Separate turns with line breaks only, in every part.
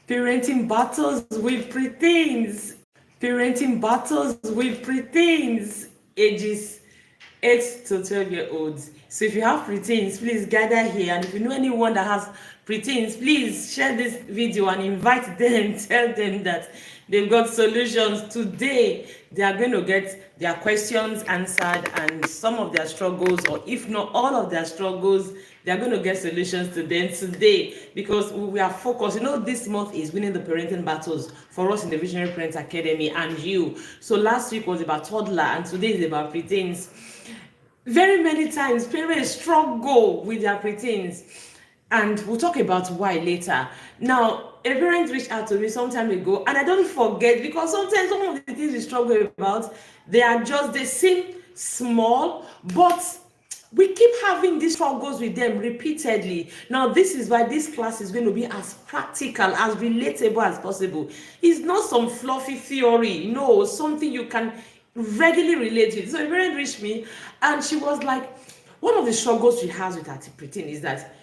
Parenting battles with preteens. Parenting battles with preteens. Ages 8 to 12-year-olds. So if you have preteens, please gather here. And if you know anyone that has preteens, please share this video and invite them. Tell them that they've got solutions. Today, they are going to get their questions answered and some of their struggles, or if not all of their struggles, they are going to get solutions to them today, because we are focused. You know, this month is winning the parenting battles for us in the Visionary Parents Academy and you. So last week was about toddler and today is about preteens. Very many times parents struggle with their preteens, and we'll talk about why later. Now, a parent reached out to me some time ago, and I don't forget, because sometimes some of the things we struggle about, they seem small, but we keep having these struggles with them repeatedly. Now, this is why this class is going to be as practical, as relatable as possible. It's not some fluffy theory, no, something you can readily relate with. So a parent reached me, and she was like, one of the struggles she has with her preteen is that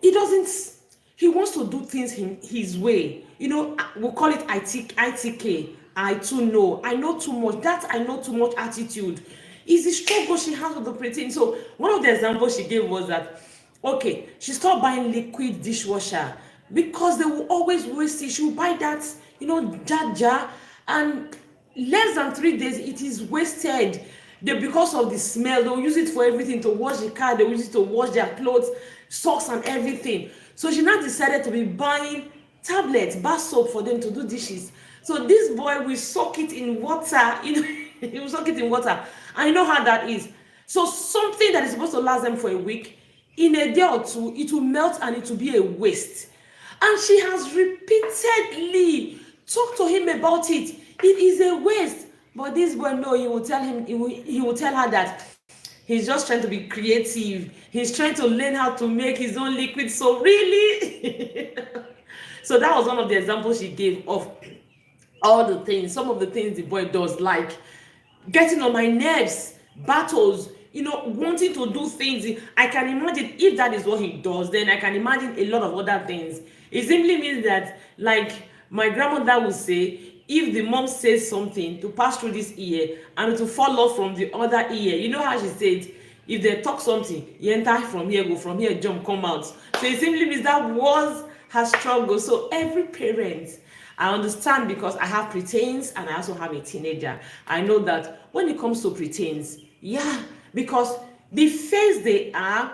he wants to do things his way. You know, we'll call it ITK. I too know. I know too much. That I know too much attitude is the struggle she has with the preteen. So one of the examples she gave was that, okay, she stopped buying liquid dishwasher because they will always waste it. She will buy that, jar, and less than 3 days it is wasted. Because of the smell, they will use it for everything, to wash the car, they will use it to wash their clothes, socks and everything. So she now decided to be buying tablets, bar soap for them to do dishes. So this boy will soak it in water, he will soak it in water. And you know how that is. So something that is supposed to last them for a week, in a day or two, it will melt and it will be a waste. And she has repeatedly talked to him about it. It is a waste. But this boy, no, he will tell her that he's just trying to be creative. He's trying to learn how to make his own liquid. So really? So that was one of the examples she gave of all the things, some of the things the boy does, like getting on my nerves, battles, wanting to do things. I can imagine if that is what he does, then I can imagine a lot of other things. It simply means that, like my grandmother would say, if the mom says something, to pass through this ear and to fall off from the other ear. You know how she said, if they talk something, you enter from here, go from here, jump, come out. So it simply means that was her struggle. So every parent, I understand, because I have preteens and I also have a teenager. I know that when it comes to preteens, because the phase they are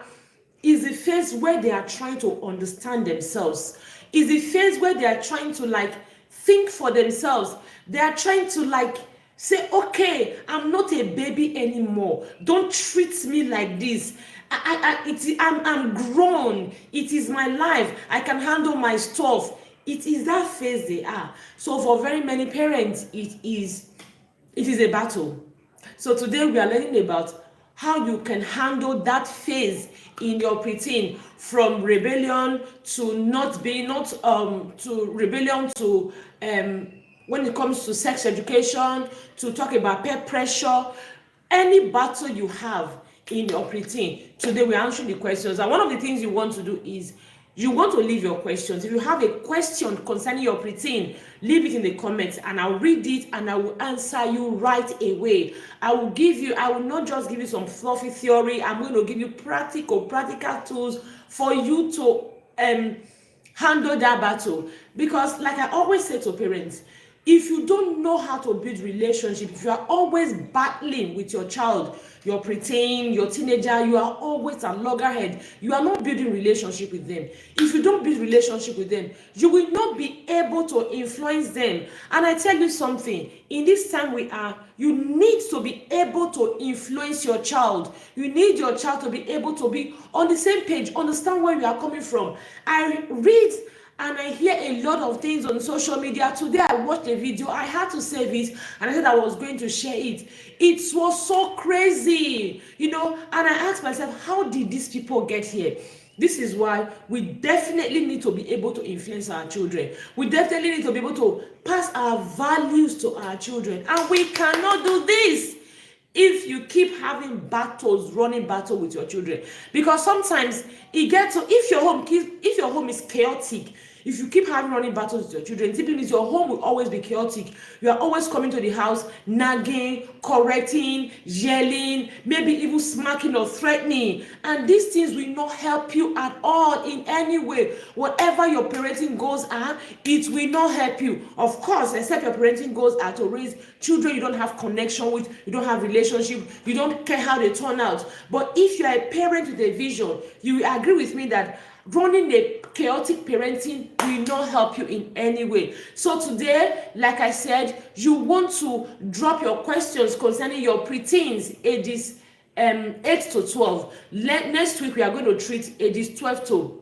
is the phase where they are trying to understand themselves. Is the phase where they are trying to think for themselves. They are trying to say, okay, I'm not a baby anymore. Don't treat me like this. I'm grown. It is my life. I can handle my stuff. It is that phase they are. So for very many parents, it is a battle. So today we are learning about how you can handle that phase in your preteen, from rebellion to rebellion to when it comes to sex education, to talk about peer pressure, any battle you have in your preteen. Today we're answering the questions, and one of the things you want to do is you want to leave your questions. If you have a question concerning your preteen, leave it in the comments and I'll read it and I will answer you right away. I will not just give you some fluffy theory. I'm going to give you practical tools for you to handle that battle. Because like I always say to parents, if you don't know how to build relationship, if you are always battling with your child, your preteen, your teenager, you are always at loggerhead, you are not building relationship with them. If you don't build relationship with them, you will not be able to influence them. And I tell you something, in this time we are, you need to be able to influence your child. You need your child to be able to be on the same page, understand where you are coming from. I read and I hear a lot of things on social media. Today I watched a video, I had to save it, and I said I was going to share it. It was so crazy, and I asked myself, how did these people get here? This is why we definitely need to be able to influence our children. We definitely need to be able to pass our values to our children. And we cannot do this if you keep having running battle with your children. Because sometimes it gets to, if your home is chaotic, If you keep having running battles with your children, it simply means your home will always be chaotic. You are always coming to the house, nagging, correcting, yelling, maybe even smacking or threatening. And these things will not help you at all in any way. Whatever your parenting goals are, it will not help you. Of course, except your parenting goals are to raise children you don't have connection with, you don't have relationship, you don't care how they turn out. But if you are a parent with a vision, you will agree with me that running a chaotic parenting will not help you in any way. So today, like I said, you want to drop your questions concerning your preteens ages 8 to 12. Next week we are going to treat ages 12 to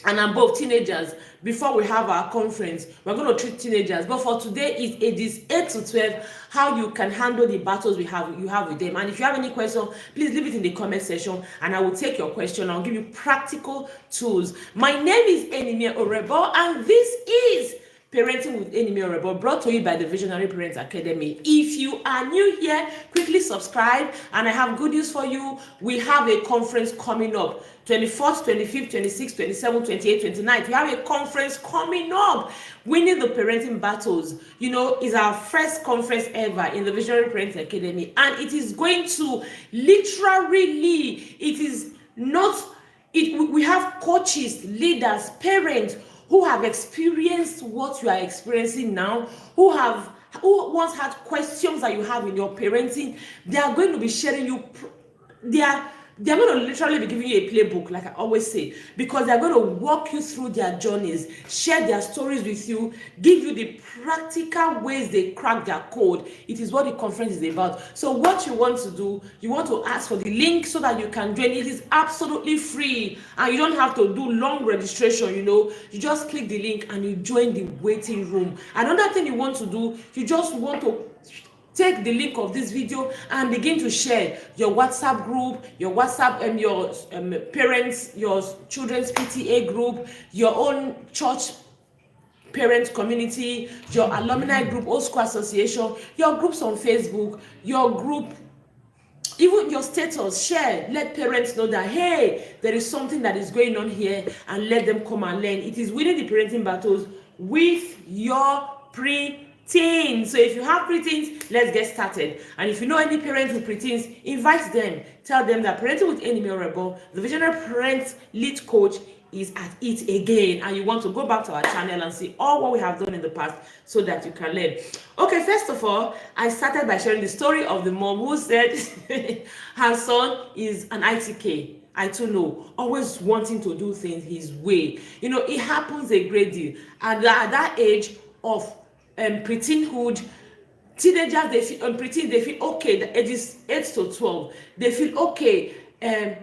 and above, teenagers. Before we have our conference, we're going to treat teenagers, but for today it's ages 8 to 12, how you can handle the battles you have with them. And if you have any question, please leave it in the comment section and I will take your question. I'll give you practical tools. My name is Enimien Oruebor and this is Parenting with Enimien Oruebor, brought to you by the Visionary Parents Academy. If you are new here, quickly subscribe, and I have good news for you. We have a conference coming up, 24th, 25th, 26th, 27th, 28th, 29th. We have a conference coming up, Winning the Parenting Battles. You know, it's our first conference ever in the Visionary Parents Academy, and it is going to literally, it is not, we have coaches, leaders, parents, who have experienced what you are experiencing now, who once had questions that you have in your parenting. They are going to be sharing you, they're going to literally be giving you a playbook, like I always say, because they're going to walk you through their journeys, share their stories with you, give you the practical ways they crack their code. It is what the conference is about. So what you want to do, you want to ask for the link so that you can join. It is absolutely free and you don't have to do long registration. You just click the link and you join the waiting room. Another thing you want to do, you just want to take the link of this video and begin to share your WhatsApp group, your WhatsApp, your parents, your children's PTA group, your own church parent community, your alumni group, old school association, your groups on Facebook, your group, even your status. Share, let parents know that, hey, there is something that is going on here, and let them come and learn. It is winning the parenting battles with your preteen. So if you have preteens, let's get started. And if you know any parents with preteens, invite them. Tell them that Parenting with Enimien Oruebor, the Visionary Parents Lead Coach, is at it again. And you want to go back to our channel and see all what we have done in the past so that you can learn. Okay, first of all, I started by sharing the story of the mom who said her son is an ITK. I too know, always wanting to do things his way. It happens a great deal. And at that age of preteenhood, teenagers, they feel okay. The ages 8 to 12, they feel okay. I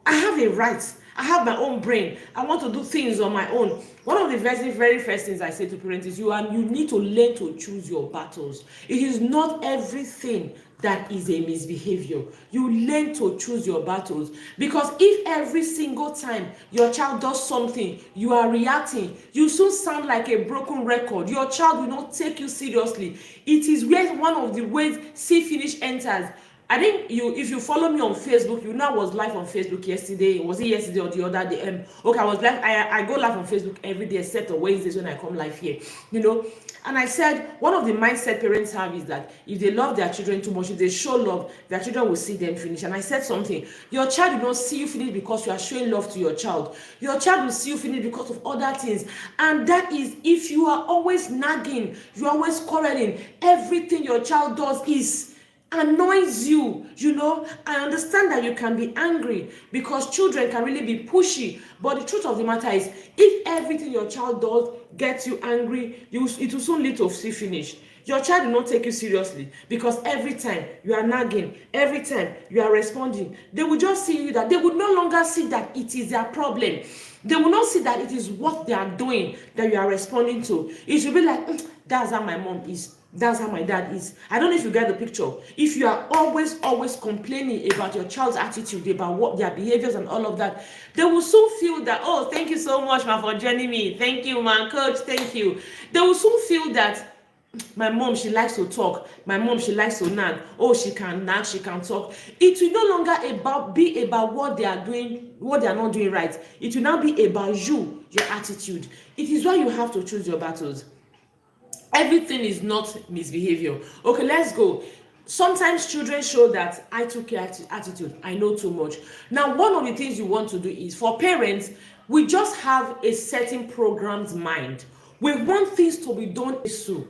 have a right. I have my own brain. I want to do things on my own. One of the very first things I say to parents is you need to learn to choose your battles. It is not everything that is a misbehavior. You learn to choose your battles, because if every single time your child does something, you are reacting, you soon sound like a broken record. Your child will not take you seriously. It is where one of the ways see finish enters. I think if you follow me on Facebook, I was live on Facebook yesterday. Was it yesterday or the other day? Okay, I was live. I go live on Facebook every day except on Wednesdays when I come live here. And I said one of the mindset parents have is that if they love their children too much, if they show love, their children will see them finish. And I said something. Your child will not see you finish because you are showing love to your child. Your child will see you finish because of other things. And that is if you are always nagging, you are always quarreling, everything your child does annoys you. I understand that you can be angry because children can really be pushy, but the truth of the matter is, if everything your child does gets you angry, it will soon lead to see finish. Your child will not take you seriously because every time you are nagging, every time you are responding, they will just see you that they would no longer see that it is their problem. They will not see that it is what they are doing that you are responding to. It will be like, that's how my mom is. That's how my dad is. I don't know if you get the picture. If you are always complaining about your child's attitude, about what their behaviors and all of that, they will soon feel that, oh, thank you so much, ma, for joining me. Thank you, man, coach, thank you. They will soon feel that my mom, she likes to talk. My mom, she likes to nag. Oh, she can nag, she can talk. It will no longer be about what they are doing, what they are not doing right. It will now be about you, your attitude. It is why you have to choose your battles. Everything is not misbehavior. Okay, let's go. Sometimes children show that I took care attitude. I know too much. Now, one of the things you want to do is, for parents, we just have a certain programmed mind. We want things to be done so.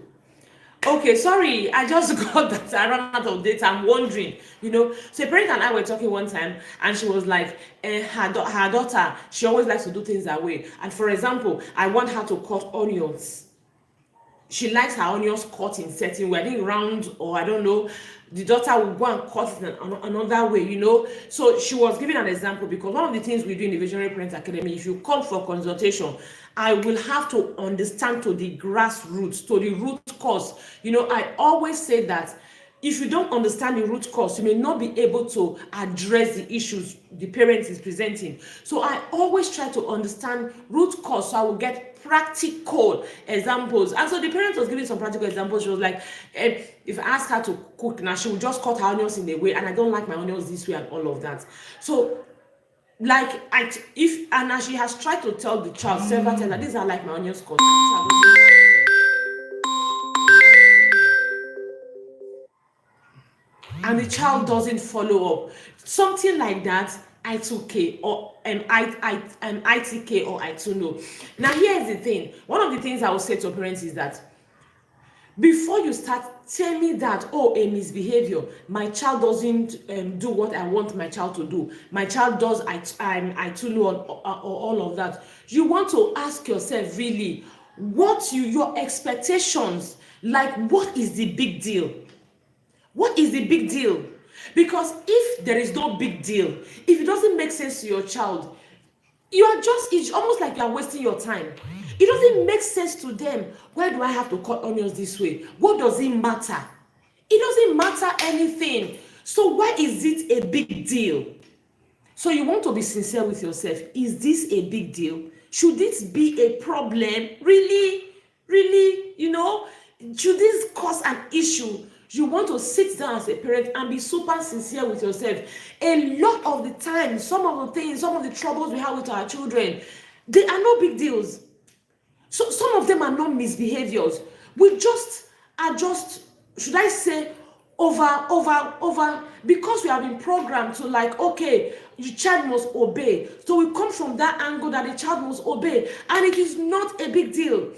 Okay, sorry, I just got that I ran out of data. I'm wondering, So a parent and I were talking one time, and she was like, her daughter, she always likes to do things that way. And for example, I want her to cut onions. She likes her onions cut in certain way, I think round, or I don't know. The daughter will go and cut it another way, So she was giving an example, because one of the things we do in the Visionary Parents Academy, if you come for consultation, I will have to understand to the grassroots, to the root cause. I always say that if you don't understand the root cause, you may not be able to address the issues the parent is presenting. So I always try to understand root cause, so I will get practical examples. And so the parent was giving some practical examples. She was like, if I ask her to cook now, she will just cut her onions in a way, and I don't like my onions this way, and all of that. So as she has tried to tell the child several times that these are like my onions cut. And the child doesn't follow up. Something like that, I2K or ITK or I to know. Now, here's the thing. One of the things I will say to parents is that before you start telling me that, a misbehavior, my child doesn't do what I want my child to do, my child does I to know or all of that, you want to ask yourself, really, what your expectations, like, what is the big deal? What is the big deal? Because if there is no big deal, if it doesn't make sense to your child, it's almost like you are wasting your time. It doesn't make sense to them. Why do I have to cut onions this way? What does it matter? It doesn't matter anything. So why is it a big deal? So you want to be sincere with yourself. Is this a big deal? Should this be a problem? Really? Really? Should this cause an issue? You want to sit down as a parent and be super sincere with yourself. A lot of the time, some of the troubles we have with our children, they are no big deals. So some of them are not misbehaviors. We just are should I say, over, because we have been programmed to, like, okay, the child must obey. So we come from that angle that the child must obey, and it is not a big deal.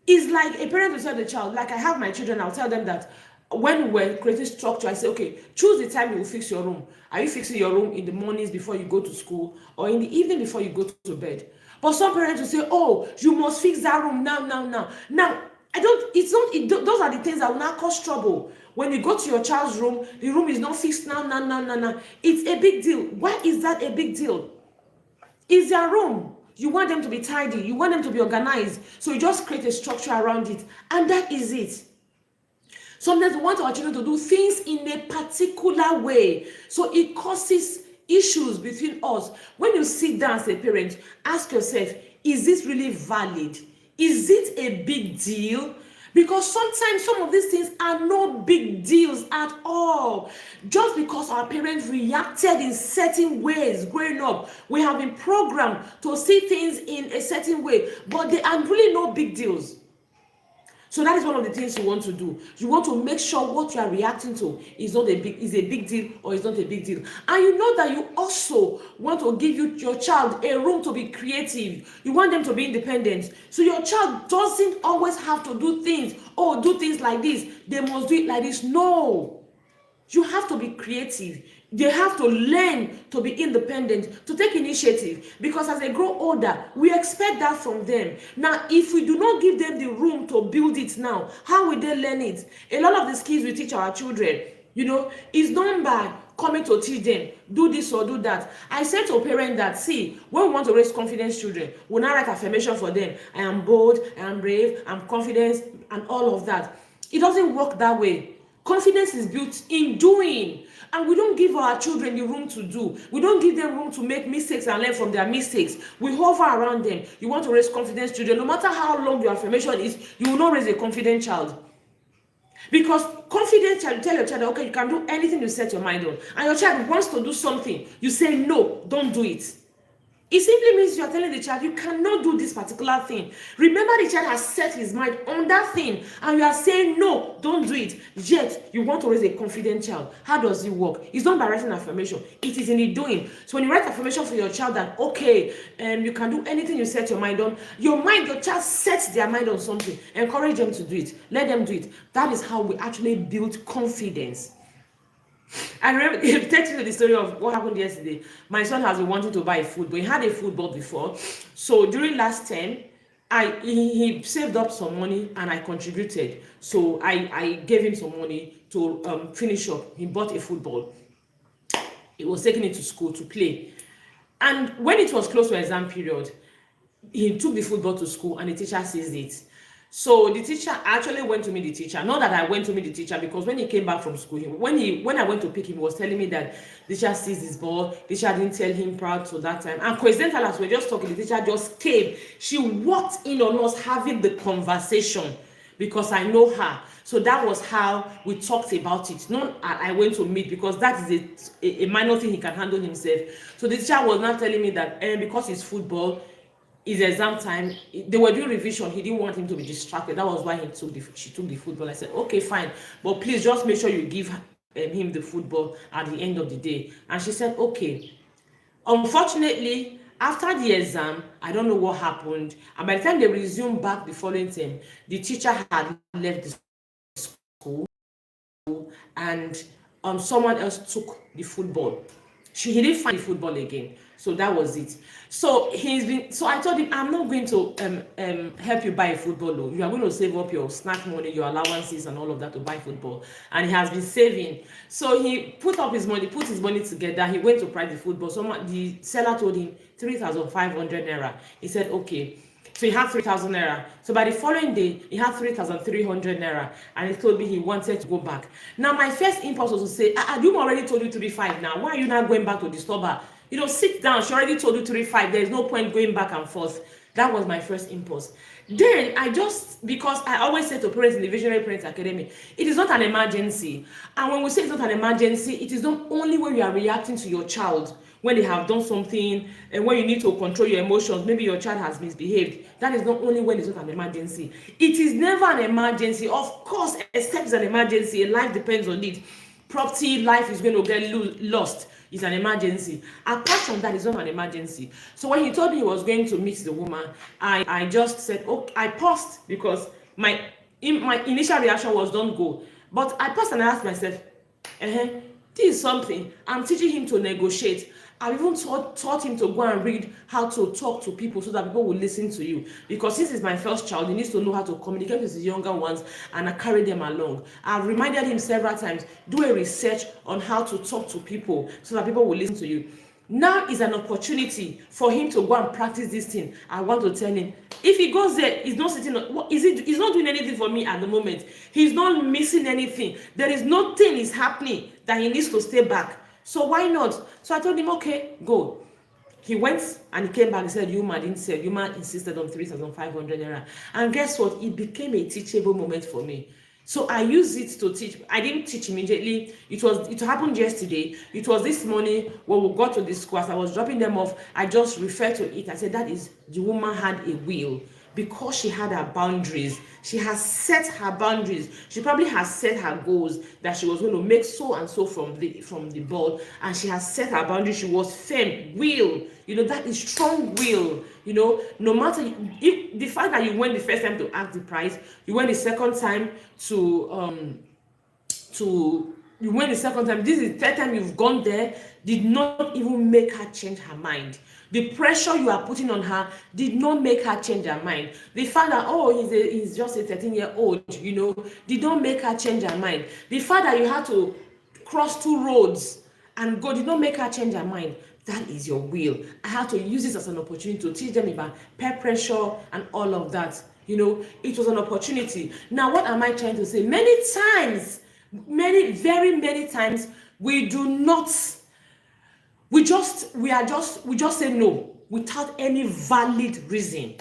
It's like a parent will tell the child, like I have my children, I'll tell them that when we're creating structure, I say, okay, choose the time you will fix your room. Are you fixing your room in the mornings before you go to school, or in the evening before you go to bed? But some parents will say, oh, you must fix that room now. Now, those are the things that will now cause trouble. When you go to your child's room, the room is not fixed now. It's a big deal. Why is that a big deal? It's their room. You want them to be tidy. You want them to be organized. So you just create a structure around it. And that is it. Sometimes we want our children to do things in a particular way. So it causes issues between us. When you sit down as a parent, ask yourself, is this really valid? Is it a big deal? Because sometimes some of these things are no big deals at all. Just because our parents reacted in certain ways growing up, we have been programmed to see things in a certain way, but they are really no big deals. So that is one of the things you want to do. You want to make sure what you are reacting to is a big deal or is not a big deal. And you know that you also want to give your child a room to be creative. You want them to be independent. So your child doesn't always have to do things like this. They must do it like this. No. You have to be creative. They have to learn to be independent, to take initiative, because as they grow older, we expect that from them. Now, if we do not give them the room to build it now, how will they learn it? A lot of the skills we teach our children, is done by coming to teach them, do this or do that. I said to a parent that, see, when we want to raise confidence children, we'll now write affirmation for them. I am bold, I am brave, I'm confident, and all of that. It doesn't work that way. Confidence is built in doing. And we don't give our children the room to do. We don't give them room to make mistakes and learn from their mistakes. We hover around them. You want to raise confident children. No matter how long your affirmation is, you will not raise a confident child. Because confident child, you tell your child, okay, you can do anything you set your mind on. And your child wants to do something. You say, no, don't do it. It simply means you are telling the child, you cannot do this particular thing. Remember, the child has set his mind on that thing, and you are saying, no, don't do it. Yet, you want to raise a confident child. How does it work? It's not by writing affirmation. It is in the doing. So when you write affirmation for your child that, okay, you can do anything you set your mind on, your child sets their mind on something. Encourage them to do it. Let them do it. That is how we actually build confidence. I remember texting you the story of what happened yesterday. My son has been wanting to buy food, but he had a football before. So during last term, he saved up some money and I contributed. So I gave him some money to finish up. He bought a football. He was taking it to school to play. And when it was close to exam period, he took the football to school and the teacher sees it. So the teacher actually went to meet the teacher. Not that I went to meet the teacher, because when he came back from school, when I went to pick him, he was telling me that the teacher sees his ball. The teacher didn't tell him proud to that time. And coincidentally, as we were just talking, the teacher just came. She walked in on us having the conversation because I know her. So that was how we talked about it. Not I went to meet, because that is a minor thing he can handle himself. So the teacher was not telling me that because it's football, it's exam time, they were doing revision, he didn't want him to be distracted. That was why she took the football. I said, okay, fine, but please just make sure you give him the football at the end of the day. And she said, okay. Unfortunately, after the exam, I don't know what happened, and by the time they resumed back the following term, the teacher had left the school and someone else took the football. He didn't find the football again. So that was it. So I told him, I'm not going to help you buy a football. You are going to save up your snack money, your allowances and all of that to buy football. And he has been saving. So he put his money together. He went to price the football. The seller told him 3,500 naira. He said, okay. So he had 3,000 naira. So by the following day, he had 3,300 naira. And he told me he wanted to go back. Now, my first impulse was to say, Adum already told you 3,500 now. Why are you not going back to disturb her? Sit down. She already told you 3,500. There's no point going back and forth. That was my first impulse. Then because I always say to parents in the Visionary Parents Academy, it is not an emergency. And when we say it's not an emergency, it is not only when you are reacting to your child, when they have done something, and when you need to control your emotions, maybe your child has misbehaved. That is not only when it's not an emergency. It is never an emergency. Of course, except it's an emergency, life depends on it. Property, life is going to get lost. It's an emergency. Apart from that, it's not an emergency. So when he told me he was going to meet the woman, I just said, okay. I paused because my initial reaction was don't go. But I paused and I asked myself, this is something. I'm teaching him to negotiate. I've even taught him to go and read how to talk to people so that people will listen to you. Because this is my first child, he needs to know how to communicate with his younger ones and carry them along. I've reminded him several times, do a research on how to talk to people so that people will listen to you. Now is an opportunity for him to go and practice this thing. I want to tell him, if he goes there, he's not sitting on, he's not doing anything for me at the moment. He's not missing anything. There is nothing is happening that he needs to stay back. So why not? So I told him, okay, go. He went and he came back and said, Yuma didn't say. Yuma insisted on 3,500 naira. And guess what? It became a teachable moment for me. So I used it to teach. I didn't teach immediately. It happened yesterday. It was this morning when we got to this school. As I was dropping them off, I just referred to it. I said, that is, the woman had a will. Because she had her boundaries. She has set her boundaries. She probably has set her goals that she was going to make so and so from the ball. And she has set her boundaries. She was firm. Will. That is strong will. No matter if the fact that you went the first time to ask the price, you went the second time you went the second time. This is the third time you've gone there, did not even make her change her mind. The pressure you are putting on her did not make her change her mind. The fact that, he's just a 13-year-old, did not make her change her mind. The fact that you had to cross two roads and go did not make her change her mind. That is your will. I had to use this as an opportunity to teach them about peer pressure and all of that. It was an opportunity. Now, what am I trying to say? Many times Very many times we do not, we just say no without any valid reason.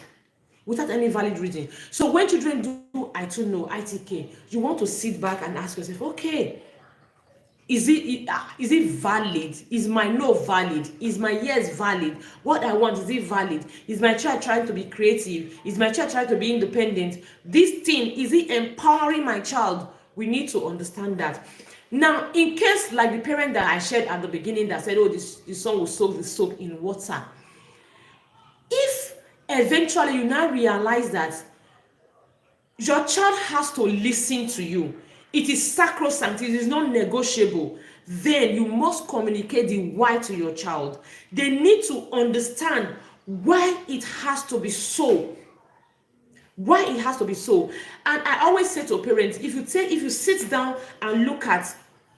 So when children do I too know, ITK, you want to sit back and ask yourself, okay, is it valid? Is my no valid? Is my yes valid? What I want, is it valid? Is my child trying to be creative? Is my child trying to be independent? This thing, is it empowering my child? We need to understand that. Now, in case like the parent that I shared at the beginning that said, oh, this son will soak the soap in water. If eventually you now realize that your child has to listen to you, it is sacrosanct, it is not negotiable, then you must communicate the why to your child. They need to understand why it has to be so. And I always say to parents, if you sit down and look at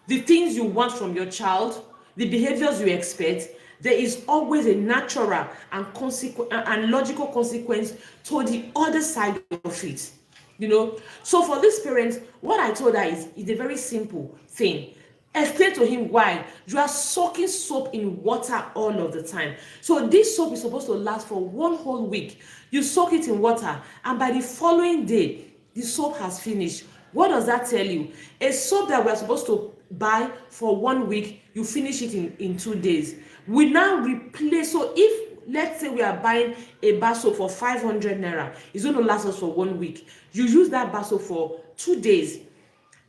the things you want from your child, the behaviors you expect, there is always a natural and logical consequence to the other side of it. So for this parent, what I told her is a very simple thing. Explain to him why you are soaking soap in water all of the time. So this soap is supposed to last for 1 whole week. You soak it in water, and by the following day, the soap has finished. What does that tell you? A soap that we're supposed to buy for 1 week, you finish it in 2 days. We now replace. So if let's say we are buying a bar soap for 500 naira, it's going to last us for 1 week. You use that bar soap for 2 days,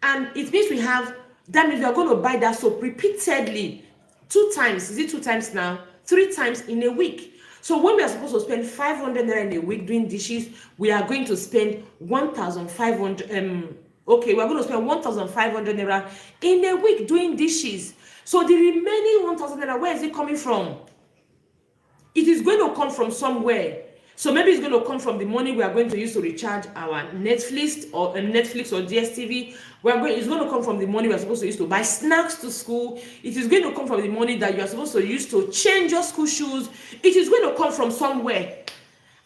and it means that means we are going to buy that soap repeatedly 2 times. Is it 2 times now? 3 times in a week. So when we are supposed to spend 500 naira in a week doing dishes, we are going to spend 1,500. We are going to spend 1,500 naira in a week doing dishes. So the remaining 1,000 naira, where is it coming from? It is going to come from somewhere. So maybe it's going to come from the money we are going to use to recharge our Netflix or DSTV. It's going to come from the money we are supposed to use to buy snacks to school. It is going to come from the money that you are supposed to use to change your school shoes. It is going to come from somewhere.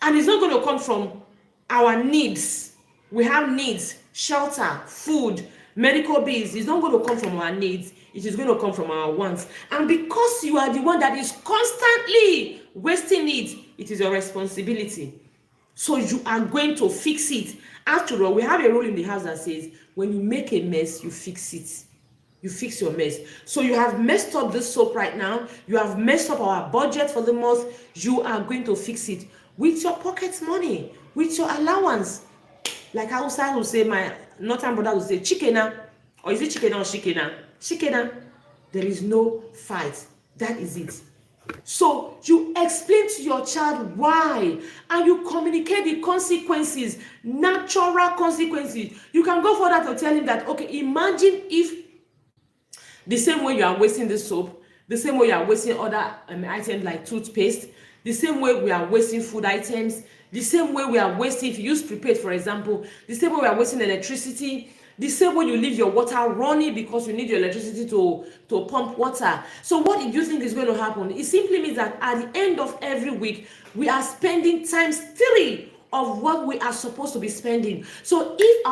And it's not going to come from our needs. We have needs: shelter, food, medical bills. It's not going to come from our needs. It is going to come from our wants. And because you are the one that is constantly wasting it, it is your responsibility. So you are going to fix it. After all, we have a rule in the house that says, when you make a mess, you fix it. You fix your mess. So you have messed up this soap right now. You have messed up our budget for the month. You are going to fix it with your pocket money, with your allowance. Like Hausa will say, my northern brother will say, chikena. Or is it chikena or shikena? Shikena. There is no fight. That is it. So you explain to your child why, and you communicate the consequences, natural consequences. You can go further to tell him that, okay, imagine if the same way you are wasting the soap, the same way you are wasting other items like toothpaste, the same way we are wasting food items, the same way we are wasting, if you use prepaid, for example, the same way we are wasting electricity, the same way you leave your water running because you need your electricity to pump water. So what do you think is going to happen? It simply means that at the end of every week, we are spending times 3 of what we are supposed to be spending. So if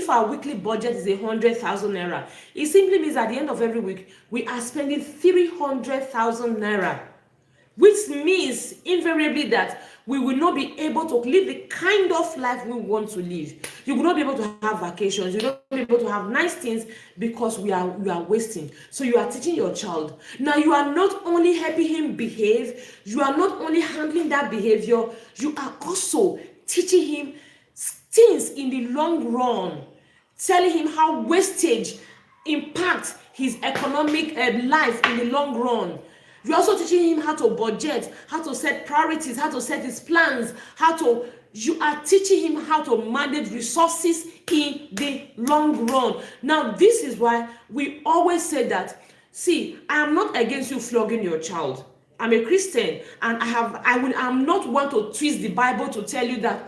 our weekly budget is 100,000 naira, it simply means at the end of every week, we are spending 300,000 naira. Which means invariably that we will not be able to live the kind of life we want to live. You will not be able to have vacations. You will not be able to have nice things because we are wasting. So you are teaching your child. Now you are not only helping him behave, you are not only handling that behavior, you are also teaching him things in the long run, telling him how wastage impacts his economic life in the long run. You're also teaching him how to budget, how to set priorities, how to set his plans, you are teaching him how to manage resources in the long run. Now, this is why we always say that, see, I am not against you flogging your child. I'm a Christian, and I'm not one to twist the Bible to tell you that,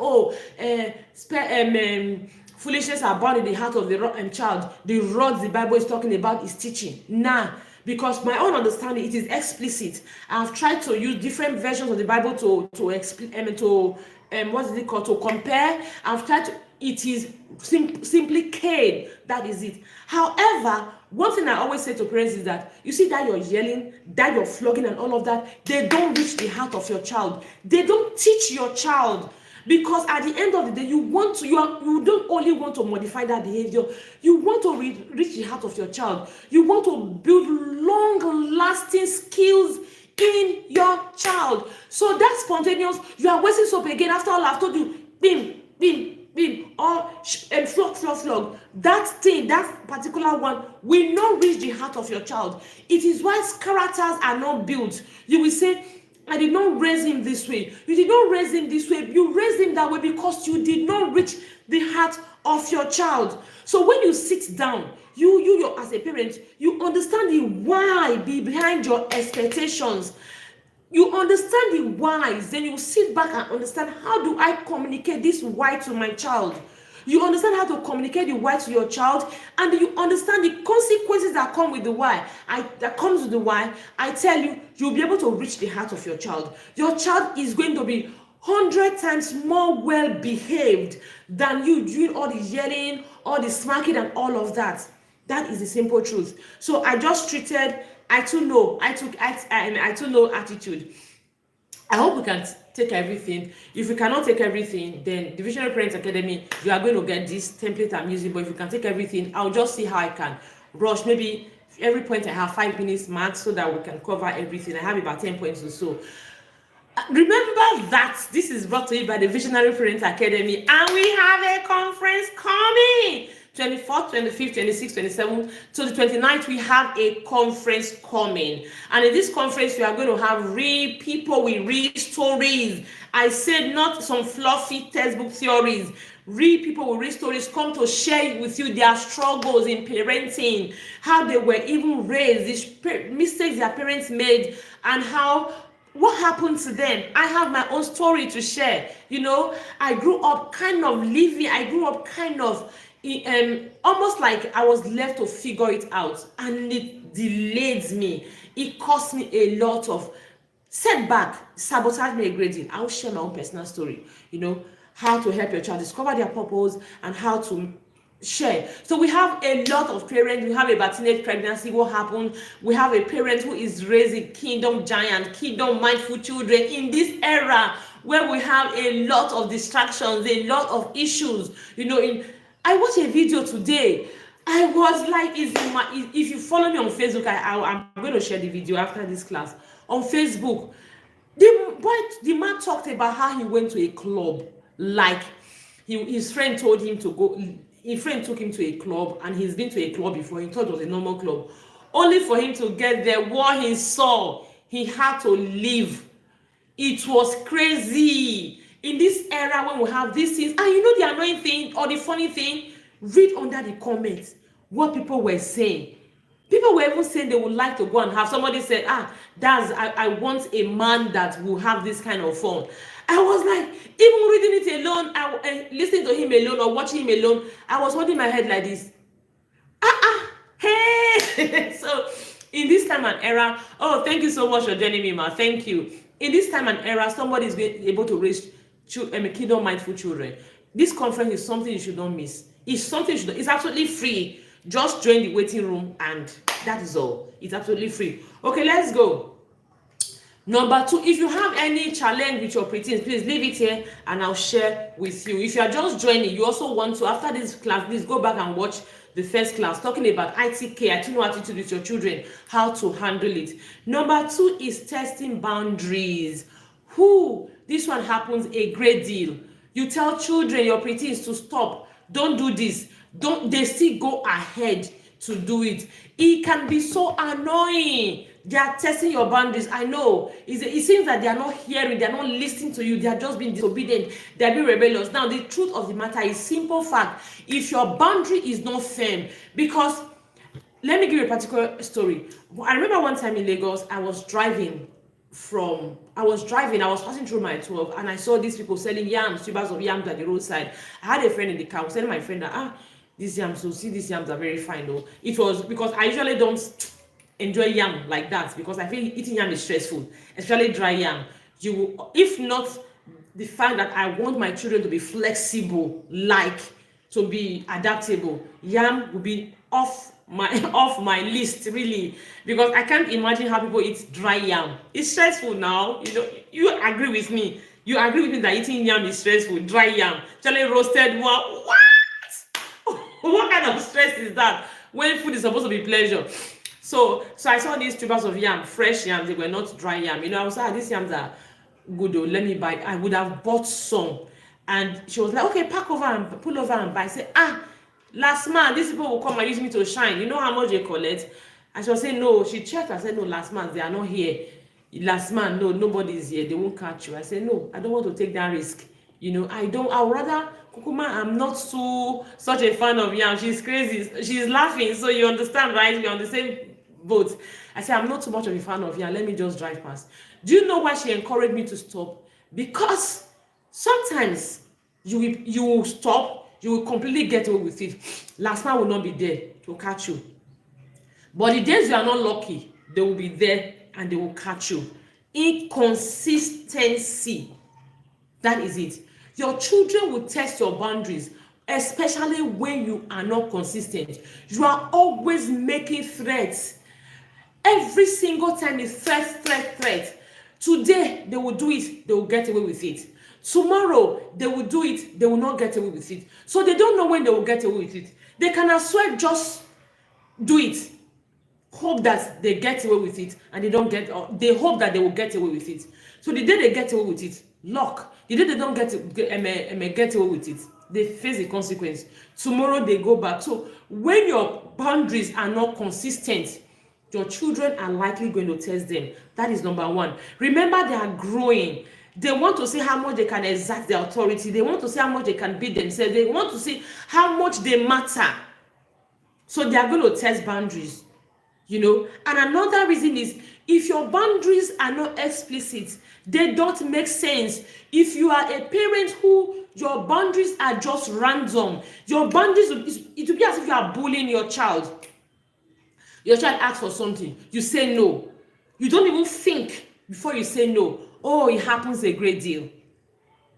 foolishness are bound in the heart of the child. The rod the Bible is talking about is teaching. Nah. Because my own understanding, it is explicit. I've tried to use different versions of the Bible to explain, to compare. I've tried to it is simply cane. That is it. However, one thing I always say to parents is that, you see that you're yelling, that you're flogging and all of that, they don't reach the heart of your child. They don't teach your child. Because at the end of the day, you don't only want to modify that behavior, you want to reach the heart of your child. You want to build long-lasting skills in your child. So that spontaneous, you are wasting soap again after all I've told you, bim, bim, bim, or flog. That thing, that particular one will not reach the heart of your child. It is why characters are not built. You will say, I did not raise him this way. You did not raise him this way. You raised him that way because you did not reach the heart of your child. So when you sit down, you as a parent, you understand the why behind your expectations. You understand the whys, then you sit back and understand, how do I communicate this why to my child? You understand how to communicate the why to your child, and you understand the consequences that come with the why. That comes with the why. I tell you, you'll be able to reach the heart of your child. Your child is going to be 100 times more well behaved than you doing all the yelling, all the smacking, and all of that. That is the simple truth. So I just treated I took no attitude. I hope we can take everything. If we cannot take everything, then the Visionary Parents Academy, you are going to get this template I'm using. But if you can take everything, I'll just see how I can rush. Maybe every point I have 5 minutes max so that we can cover everything. I have about 10 points or so. Remember that this is brought to you by the Visionary Parents Academy, and we have a conference coming. 24th, 25th, 26th, 27th to the 29th, we have a conference coming. And in this conference, we are going to have real people with real stories. I said not some fluffy textbook theories. Real people with real stories come to share with you their struggles in parenting, how they were even raised, these mistakes their parents made, and what happened to them. I have my own story to share. I grew up kind of almost like I was left to figure it out, and it delayed me. It cost me a lot of setback, sabotaged me a great deal. I'll share my own personal story, how to help your child discover their purpose and how to share. So we have a lot of parents. We have a teenage pregnancy. What happened? We have a parent who is raising kingdom giant, kingdom mindful children in this era where we have a lot of distractions, a lot of issues. I watched a video today. I was like, if you follow me on Facebook, I'm going to share the video after this class. On Facebook, the man talked about how he went to a club. Like, his friend told him to go. His friend took him to a club, and he's been to a club before. He thought it was a normal club. Only for him to get there, what he saw, he had to leave. It was crazy. In this era when we have these things, and the annoying thing or the funny thing, read under the comments what people were saying. People were even saying they would like to go and have, somebody said, I want a man that will have this kind of fun. I was like, even reading it alone, listening to him alone or watching him alone, I was holding my head like this. Hey. So in this time and era, thank you so much for joining me, ma. Thank you. In this time and era, somebody is able to raise kingdom mindful children. This conference is something you should not miss. It's absolutely free. Just join the waiting room, and that is all. It's absolutely free. Okay, let's go. Number 2, if you have any challenge with your preteens, please leave it here and I'll share with you. If you are just joining, you also want to, after this class, please go back and watch the first class talking about ITK, attitude with your children, how to handle it. Number 2 is testing boundaries. This one happens a great deal. You tell children, your preteens, to stop. Don't do this. They still go ahead to do it. It can be so annoying. They are testing your boundaries. I know. It seems that they are not hearing, they are not listening to you, they are just being disobedient, they are being rebellious. Now, the truth of the matter is simple fact. If your boundary is not firm, because let me give you a particular story. I remember one time in Lagos, I was passing through my 12, and I saw these people selling tubers of yams at the roadside. I had a friend in the car. I was telling my friend that, these yams, these yams are very fine though. It was because I usually don't enjoy yam like that, because I feel eating yam is stressful, especially dry yam. If not the fact that I want my children to be flexible, like to be adaptable, yam will be off my off my list, really, because I can't imagine how people eat dry yam. It's stressful now. You agree with me. You agree with me that eating yam is stressful. Dry yam, actually roasted one. What? What kind of stress is that when food is supposed to be pleasure? So I saw these tubers of yam, fresh yams. They were not dry yam. I was like, these yams are good though, let me buy. I would have bought some. And she was like, okay, pack over and pull over and buy. I said, last month these people will come and use me to shine. You know how much they collect? And she was saying, no. She checked and said, no, last month they are not here. Last month, no, nobody is here. They won't catch you. I said, no, I don't want to take that risk. I would rather, Kukuma, I'm not such a fan of yam. She's crazy. She's laughing. So you understand, right? We're on the same boat. I said, I'm not too much of a fan of yam. Let me just drive past. Do you know why she encouraged me to stop? Because sometimes you will stop, you will completely get away with it. Last man will not be there to catch you. But the days you are not lucky, they will be there and they will catch you. Inconsistency. That is it. Your children will test your boundaries, especially when you are not consistent. You are always making threats. Every single time is threat. Today, they will do it, they will get away with it. Tomorrow, they will do it, they will not get away with it. So they don't know when they will get away with it. They can as well just do it, hope that they get away with it, and they hope that they will get away with it. So the day they get away with it, luck. The day they don't get away with it, they face the consequence. Tomorrow they go back. So when your boundaries are not consistent, your children are likely going to test them. That is number one. Remember, they are growing. They want to see how much they can exert their authority. They want to see how much they can beat themselves. They want to see how much they matter. So they are going to test boundaries. And another reason is, if your boundaries are not explicit, they don't make sense. If you are a parent who your boundaries are just random, your boundaries, it will be as if you are bullying your child. Your child asks for something, you say no. You don't even think before you say no. Oh, it happens a great deal.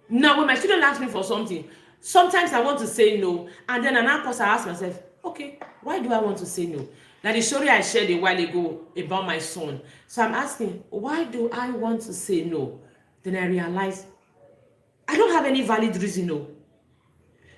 Now, when my children ask me for something, sometimes I want to say no, and then another person I ask myself, okay, why do I want to say no? Now, the story I shared a while ago about my son. So I'm asking, why do I want to say no? Then I realize I don't have any valid reason no.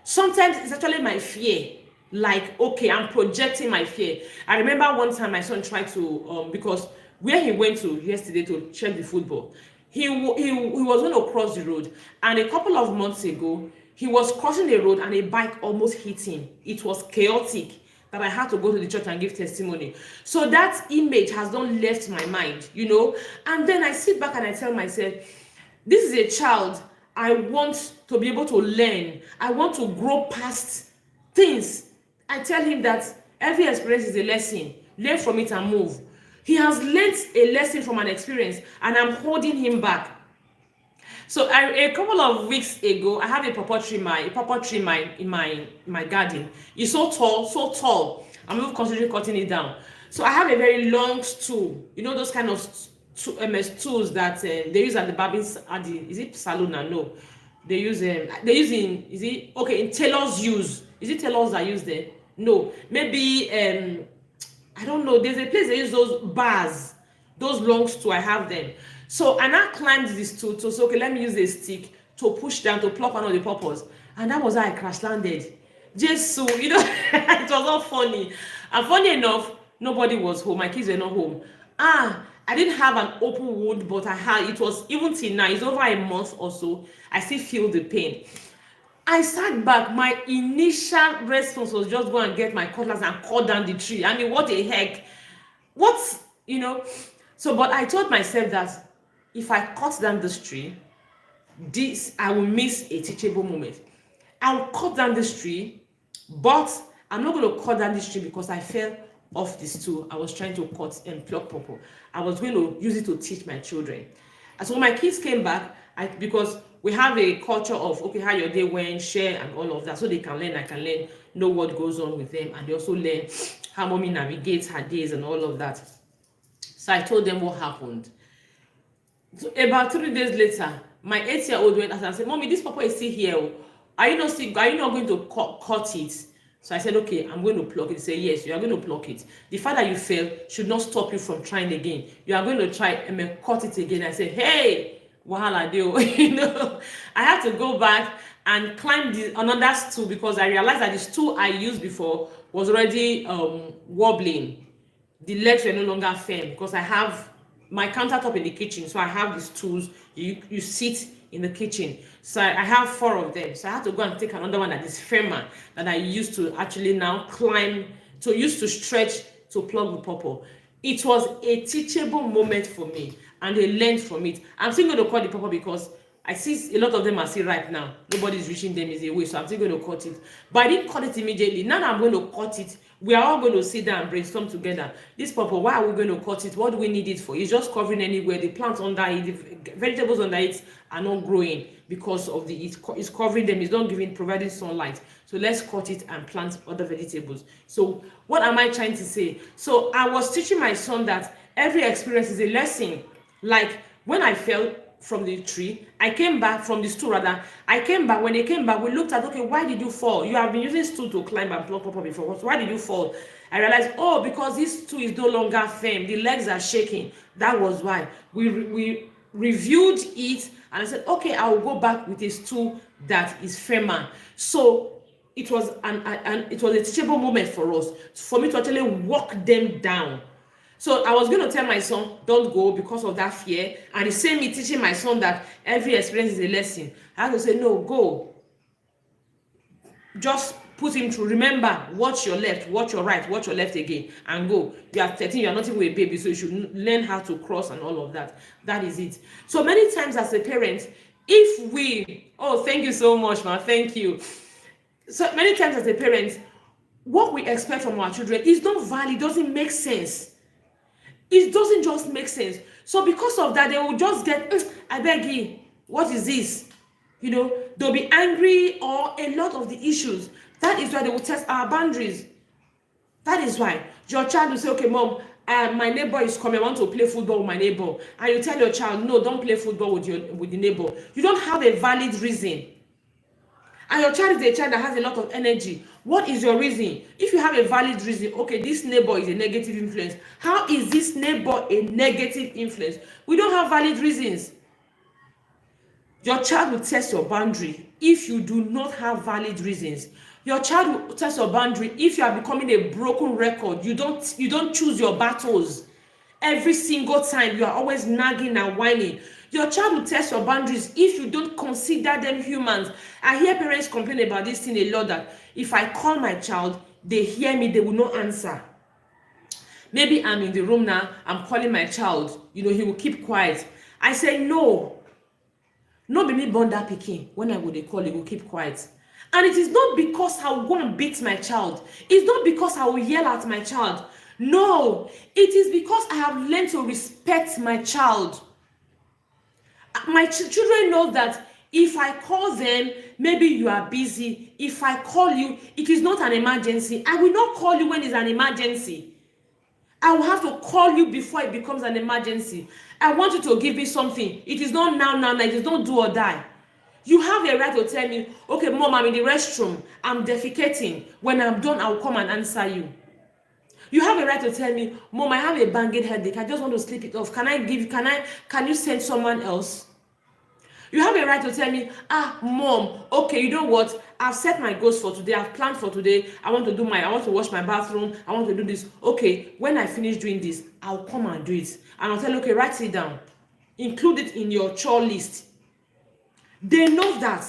Sometimes it's actually my fear. Like, okay, I'm projecting my fear. I remember one time my son tried to, because where he went to yesterday to check the football, he was going to cross the road. And a couple of months ago, he was crossing the road and a bike almost hit him. It was chaotic that I had to go to the church and give testimony. So that image has not left my mind, And then I sit back and I tell myself, this is a child I want to be able to learn. I want to grow past things. I tell him that every experience is a lesson. Learn from it and move. He has learned a lesson from an experience, and I'm holding him back. So a couple of weeks ago, I have a pawpaw tree in my garden. It's so tall. I'm not considering cutting it down. So I have a very long stool. Those kind of stools that they use at the barbers is it salon? No, they use in tailors use. Is it tailors that use there? No, maybe I don't know. There's a place they use those bars, those long stools. I have them. So I now climbed this stool to say, okay, let me use a stick to push down to pluck one of the purples, and that was how I crash landed. Just so it was not funny. And funny enough, nobody was home. My kids were not home. I didn't have an open wound, but I had. It was even till now. It's over a month or so. I still feel the pain. I sat back. My initial response was just go and get my cutlass and cut down the tree. I mean, what the heck? So, but I told myself that if I cut down this tree, I will miss a teachable moment. I will cut down this tree, but I'm not going to cut down this tree because I fell off the stool. I was trying to cut and pluck purple. I was going to use it to teach my children. And so when my kids came back, because we have a culture of, okay, how your day went, share and all of that, so they can learn, I can learn, know what goes on with them, and they also learn how mommy navigates her days and all of that. So I told them what happened. So about 3 days later, my 8-year-old went and said, Mommy, this papa is still here. Are you not going to cut it? So I said, okay, I'm going to pluck it. He said, yes, you are going to pluck it. The fact that you fail should not stop you from trying again. You are going to try and cut it again. I said, hey, wahala deal. I had to go back and climb another stool because I realized that the stool I used before was already wobbling. The legs were no longer firm because I have my countertop in the kitchen, so I have these stools. You sit in the kitchen, so I have 4 of them. So I had to go and take another one that is firmer, that I used to actually now climb, to use to stretch to plug the purple. It was a teachable moment for me, and they learned from it. I'm still going to cut the purple because I see a lot of them are still ripe now. Nobody's reaching them is away, so I'm still going to cut it. But I didn't cut it immediately. Now that I'm going to cut it, we are all going to sit down and brainstorm together. This purple, why are we going to cut it? What do we need it for? It's just covering anywhere. The plants under it, the vegetables under it are not growing because of it's covering them. It's not providing sunlight. So let's cut it and plant other vegetables. So what am I trying to say? So I was teaching my son that every experience is a lesson. Like when I fell from the tree, I came back from the stool rather. I came back. When they came back, we looked at, okay, why did you fall? You have been using stool to climb and pluck purple before. Why did you fall? I realized, oh, because this stool is no longer firm. The legs are shaking. That was why. We reviewed it and I said, okay, I will go back with a stool that is firmer. So it was it was a teachable moment for us, for me to actually walk them down. So I was going to tell my son, don't go because of that fear. And the same me teaching my son that every experience is a lesson. I had to say, no, go. Just put him through. Remember, watch your left, watch your right, watch your left again, and go. You are 13, you are not even a baby, so you should learn how to cross and all of that. That is it. So many times as a parent, if we, oh, thank you so much, man, thank you. So many times as a parent, what we expect from our children is not valid, doesn't make sense. It doesn't just make sense. So because of that, they will just get, I beg you, what is this? They'll be angry or a lot of the issues. That is why they will test our boundaries. That is why your child will say, okay, mom, my neighbor is coming, I want to play football with my neighbor. And you tell your child, no, don't play football with the neighbor. You don't have a valid reason. And your child is a child that has a lot of energy. What is your reason? If you have a valid reason, okay, this neighbor is a negative influence. How is this neighbor a negative influence? We don't have valid reasons. Your child will test your boundary if you do not have valid reasons. Your child will test your boundary if you are becoming a broken record. You don't choose your battles. Every single time you are always nagging and whining. Your child will test your boundaries if you don't consider them humans. I hear parents complain about this thing a lot, that if I call my child, they hear me, they will not answer. Maybe I'm in the room now, I'm calling my child, he will keep quiet. I say, no be me born that pikin. When I go dey call, he will keep quiet. And it is not because I will go and beat my child. It's not because I will yell at my child. No, it is because I have learned to respect my child. My children know that if I call them, maybe you are busy. If I call you, it is not an emergency. I will not call you when it's an emergency. I will have to call you before it becomes an emergency. I want you to give me something. It is not now. It is not do or die. You have a right to tell me, okay, mom, I'm in the restroom. I'm defecating. When I'm done, I'll come and answer you. You have a right to tell me, mom, I have a banging headache. I just want to sleep it off. Can you send someone else? You have a right to tell me, mom, okay, you know what? I've set my goals for today. I've planned for today. I want to wash my bathroom. I want to do this. Okay, when I finish doing this, I'll come and do it. And I'll tell you, okay, write it down. Include it in your chore list. They know that.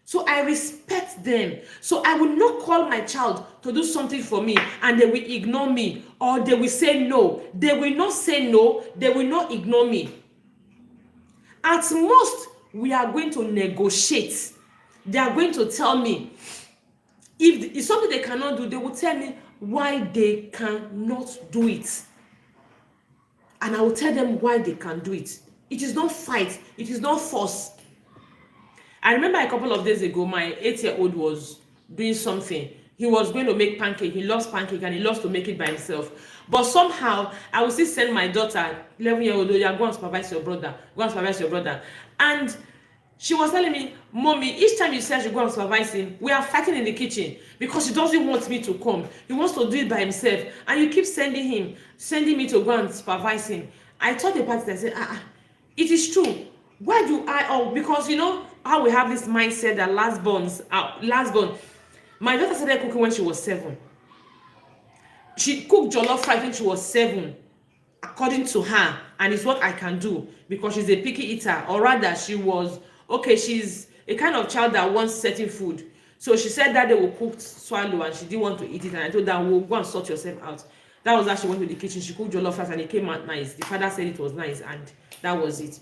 So I respect them. So I will not call my child to do something for me and they will ignore me, or they will say no. They will not say no. They will not ignore me. At most, we are going to negotiate. They are going to tell me. If it's something they cannot do, they will tell me why they cannot do it. And I will tell them why they can do it. It is not fight. It is not force. I remember a couple of days ago, my 8-year-old was doing something. He was going to make pancake. He loves pancake and he loves to make it by himself. But somehow, I will still send my daughter, 11-year-old, go and supervise your brother. Go and supervise your brother. And She was telling me, Mommy, each time you say I should go and supervise him, we are fighting in the kitchen because he doesn't want me to come. He wants to do it by himself. And you keep sending me to go and supervise him. I told the party, I said, it is true. Why do I, because you know how we have this mindset that last born. My daughter started cooking when she was 7. She cooked jollof rice when she was 7, according to her, and it's what I can do because she's a picky eater, or rather she's a kind of child that wants certain food. So she said that they will cook swallow and she didn't want to eat it, and I told her, well, go and sort yourself out. That was how she went to the kitchen. She cooked jollof rice and it came out nice. The father said it was nice, and that was it.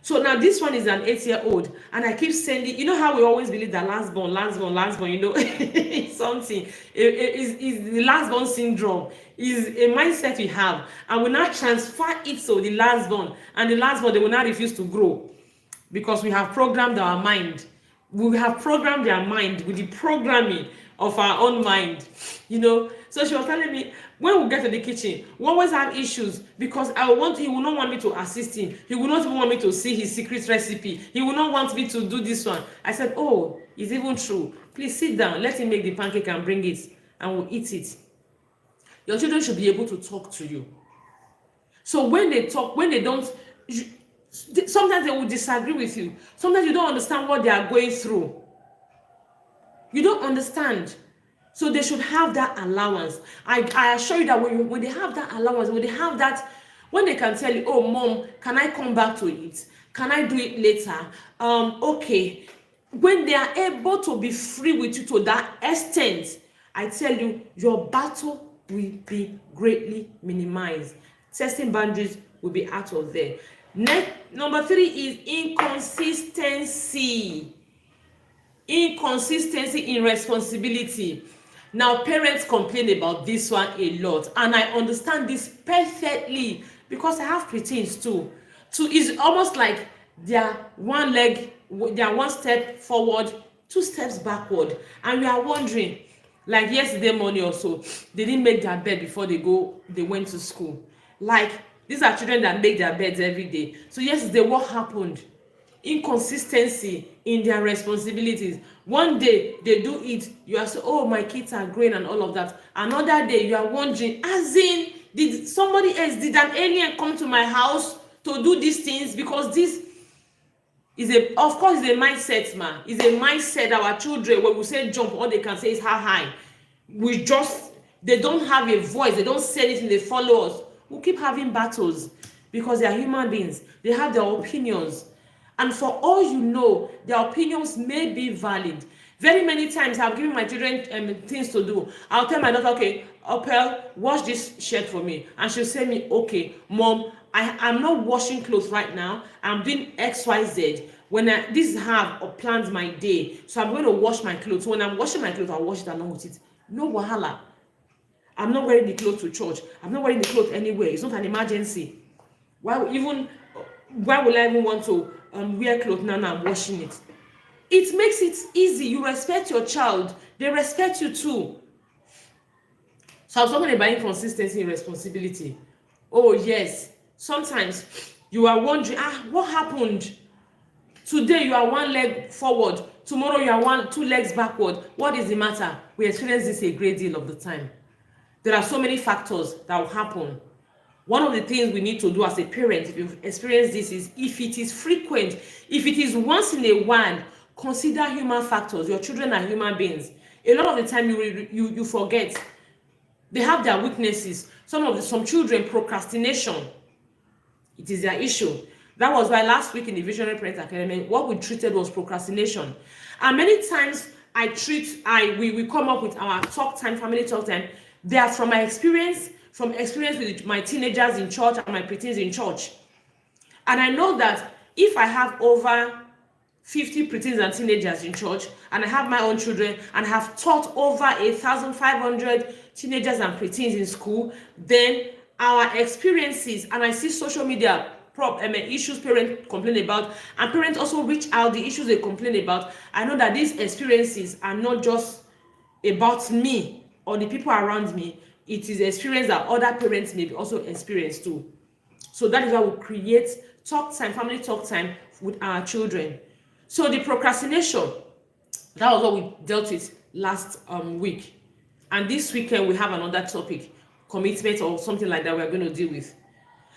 So now this one is an 8-year-old, and I keep sending, you know how we always believe that last born, you know, it's something. It's the last born syndrome. Is a mindset we have, and we now transfer it to the last born, and the last born, they will not refuse to grow because we have programmed our mind. We have programmed their mind with the programming of our own mind, you know. So she was telling me, when we get to the kitchen, we always have issues because he will not want me to assist him. He will not even want me to see his secret recipe. He will not want me to do this one. I said, oh, it's even true. Please sit down. Let him make the pancake and bring it, and we'll eat it. Your children should be able to talk to you. So when they talk, when they don't, sometimes they will disagree with you. Sometimes you don't understand what they are going through. You don't understand. So they should have that allowance. I assure you that when they have that allowance, when they can tell you, oh, Mom, can I come back to it? Can I do it later? Okay. When they are able to be free with you to that extent, I tell you, your battle will be greatly minimized. Testing boundaries will be out of there. Number 3 is inconsistency. Inconsistency in responsibility. Now, parents complain about this one a lot, and I understand this perfectly because I have preteens too. It's almost like they're one step forward, 2 steps backward, and we are wondering, like yesterday morning or so, they didn't make their bed before they went to school. Like, these are children that make their beds every day. So yesterday, what happened? Inconsistency in their responsibilities. One day they do it, you are saying, oh, my kids are growing and all of that. Another day you are wondering, as in, did an alien come to my house to do these things? Because this is a mindset, man. It's a mindset that our children, when we say jump, all they can say is how high. They don't have a voice, they don't say anything, they follow us. We'll keep having battles because they are human beings. They have their opinions. And for all you know, their opinions may be valid. Very many times I've given my children things to do. I'll tell my daughter, okay, Opel, wash this shirt for me. And she'll say me, okay, Mom, I'm not washing clothes right now. I'm doing XYZ. This is how I've planned my day. So I'm going to wash my clothes. When I'm washing my clothes, I'll wash it along with it. No wahala. I'm not wearing the clothes to church. I'm not wearing the clothes anywhere. It's not an emergency. Why will I even want to wear clothes now and I'm washing it? It makes it easy. You respect your child. They respect you too. So I was talking about inconsistency and responsibility. Oh yes. Sometimes you are wondering, what happened? Today you are 1 leg forward. Tomorrow you are 2 legs backward. What is the matter? We experience this a great deal of the time. There are so many factors that will happen. One of the things we need to do as a parent, if you've experienced this, is if it is frequent, if it is once in a while, consider human factors. Your children are human beings. A lot of the time you forget. They have their weaknesses. Some children, procrastination, it is their issue. That was why last week in the Visionary Parent Academy, what we treated was procrastination. And many times we come up with our family talk time. They are from my experience, with my teenagers in church and my preteens in church. And I know that if I have over 50 preteens and teenagers in church, and I have my own children, and have taught over 1,500 teenagers and preteens in school, then our experiences, and I see social media issues parents complain about, and parents also reach out the issues they complain about. I know that these experiences are not just about me or the people around me. It is experience that other parents may also experience too. So that is why we create family talk time with our children. So the procrastination, that was what we dealt with last week. And this weekend we have another topic, commitment or something like that we're going to deal with.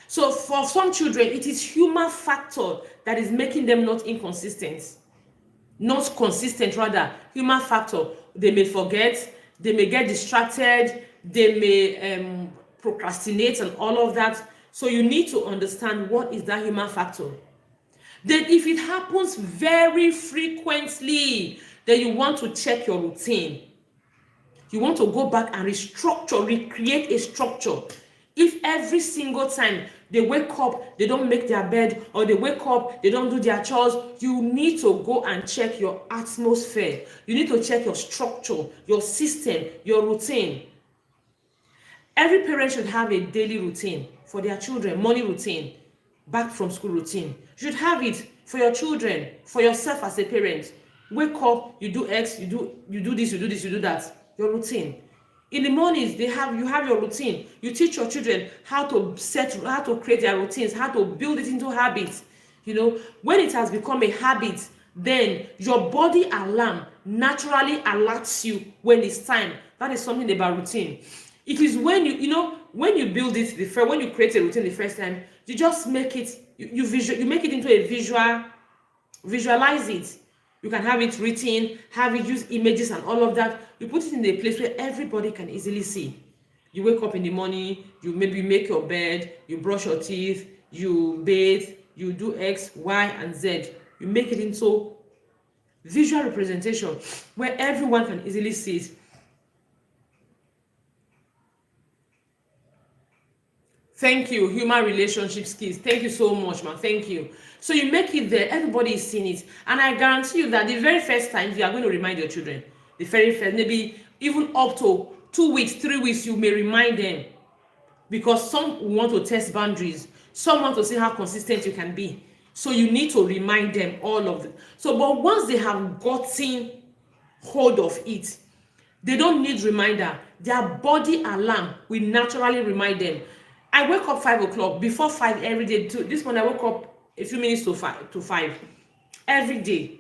So for some children, it is human factor that is making them not inconsistent. Not consistent, rather, human factor. They may forget, they may get distracted, they may procrastinate and all of that. So you need to understand what is that human factor. Then if it happens very frequently, then you want to check your routine. You want to go back and recreate a structure. If every single time they wake up, they don't make their bed, or they wake up, they don't do their chores, you need to go and check your atmosphere. You need to check your structure, your system, your routine. Every parent should have a daily routine for their children, morning routine, back from school routine. You should have it for your children, for yourself as a parent. Wake up, you do X, you do this, you do this, you do that. Your routine. In the mornings, you have your routine. You teach your children how to create their routines, how to build it into habits. When it has become a habit, then your body alarm naturally alerts you when it's time. That is something about routine. It is when when you build it when you create a routine the first time, you just make it, you make it into a visualize it. You can have it written, have it use images and all of that. You put it in a place where everybody can easily see. You wake up in the morning, you maybe make your bed, you brush your teeth, you bathe, you do X, Y, and Z. You make it into visual representation where everyone can easily see it. Thank you, human relationship skills. Thank you so much, man. Thank you. So you make it there, everybody is seeing it. And I guarantee you that the very first time you are going to remind your children, the very first, maybe even up to 2 weeks, 3 weeks, you may remind them. Because some want to test boundaries. Some want to see how consistent you can be. So you need to remind them all of it. So, but once they have gotten hold of it, they don't need reminder. Their body alarm will naturally remind them. I wake up 5 o'clock, before 5 every day. This morning I woke up a few minutes to 5 every day.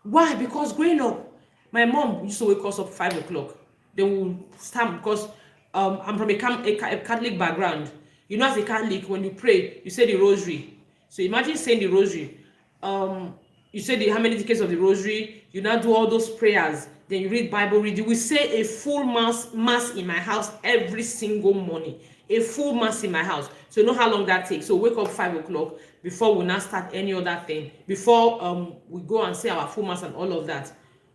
Why? Because growing up, my mom used to wake us up 5 o'clock. They will stand, because I'm from a Catholic background. As a Catholic, when you pray, you say the rosary. So imagine saying the rosary. You say how many decades of the rosary, you now do all those prayers, then you read Bible reading. We say a full mass in my house every single morning. A full mass in my house. So you know how long that takes. So wake up 5 o'clock before we now start any other thing. Before we go and say our full mass and all of that.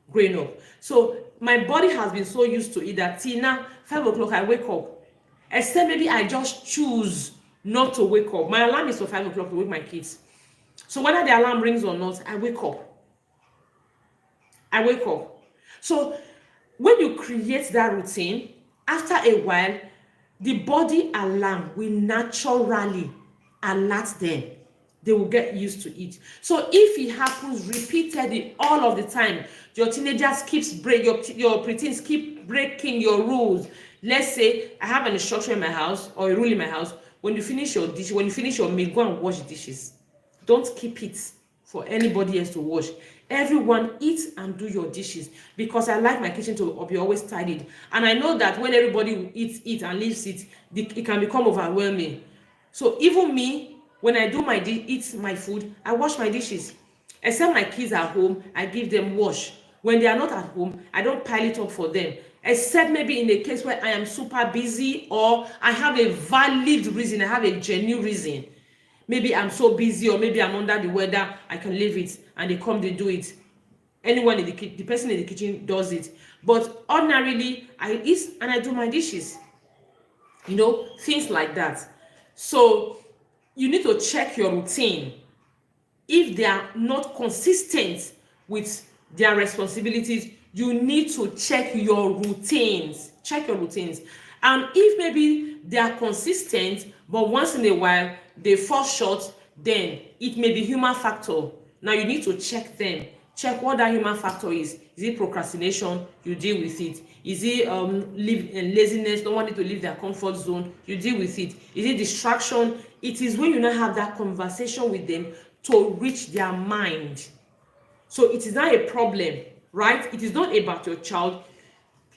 Growing up. So my body has been so used to it that till now, 5 o'clock I wake up. Except maybe I just choose not to wake up. My alarm is for 5 o'clock to wake my kids. So whether the alarm rings or not, I wake up. So when you create that routine, after a while, the body alarm will naturally alert them. They will get used to it. So if it happens repeatedly all of the time, your teenagers your preteens keep breaking your rules. Let's say I have an instruction in my house or a rule in my house. When you finish your dish, when you finish your meal, go and wash the dishes. Don't keep it for anybody else to wash. Everyone eat and do your dishes, because I like my kitchen to be always tidied. And I know that when everybody eats and leaves it, it can become overwhelming. So even me, when I do eat my food, I wash my dishes. Except my kids are home, I give them wash. When they are not at home, I don't pile it up for them. Except maybe in a case where I am super busy, or I have a valid reason, I have a genuine reason. Maybe I'm so busy, or maybe I'm under the weather, I can leave it, and they come, they do it. Anyone in the person in the kitchen does it. But ordinarily, I eat and I do my dishes. Things like that. So you need to check your routine. If they are not consistent with their responsibilities, you need to check your routines. And if maybe they are consistent, but once in a while they fall short, then it may be human factor. Now you need to check them. Check what that human factor is. Is it procrastination? You deal with it. Is it laziness? Don't want it to leave their comfort zone? You deal with it. Is it distraction? It is when you now have that conversation with them to reach their mind. So it is not a problem, right? It is not about your child.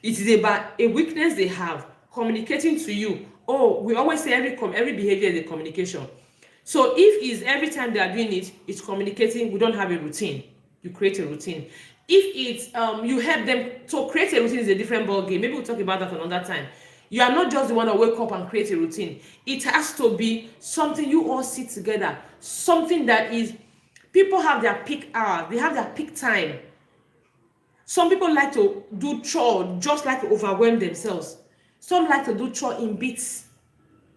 It is about a weakness they have communicating to you. Oh, we always say every behavior is a communication. So if it's every time they are doing it, it's communicating, we don't have a routine. You create a routine. If it's you help them to create a routine is a different ball game. Maybe we'll talk about that another time. You are not just the one that wake up and create a routine. It has to be something you all sit together. Something that is, people have their peak hour, they have their peak time. Some people like to do chore, just like to overwhelm themselves. Some like to do chore in bits.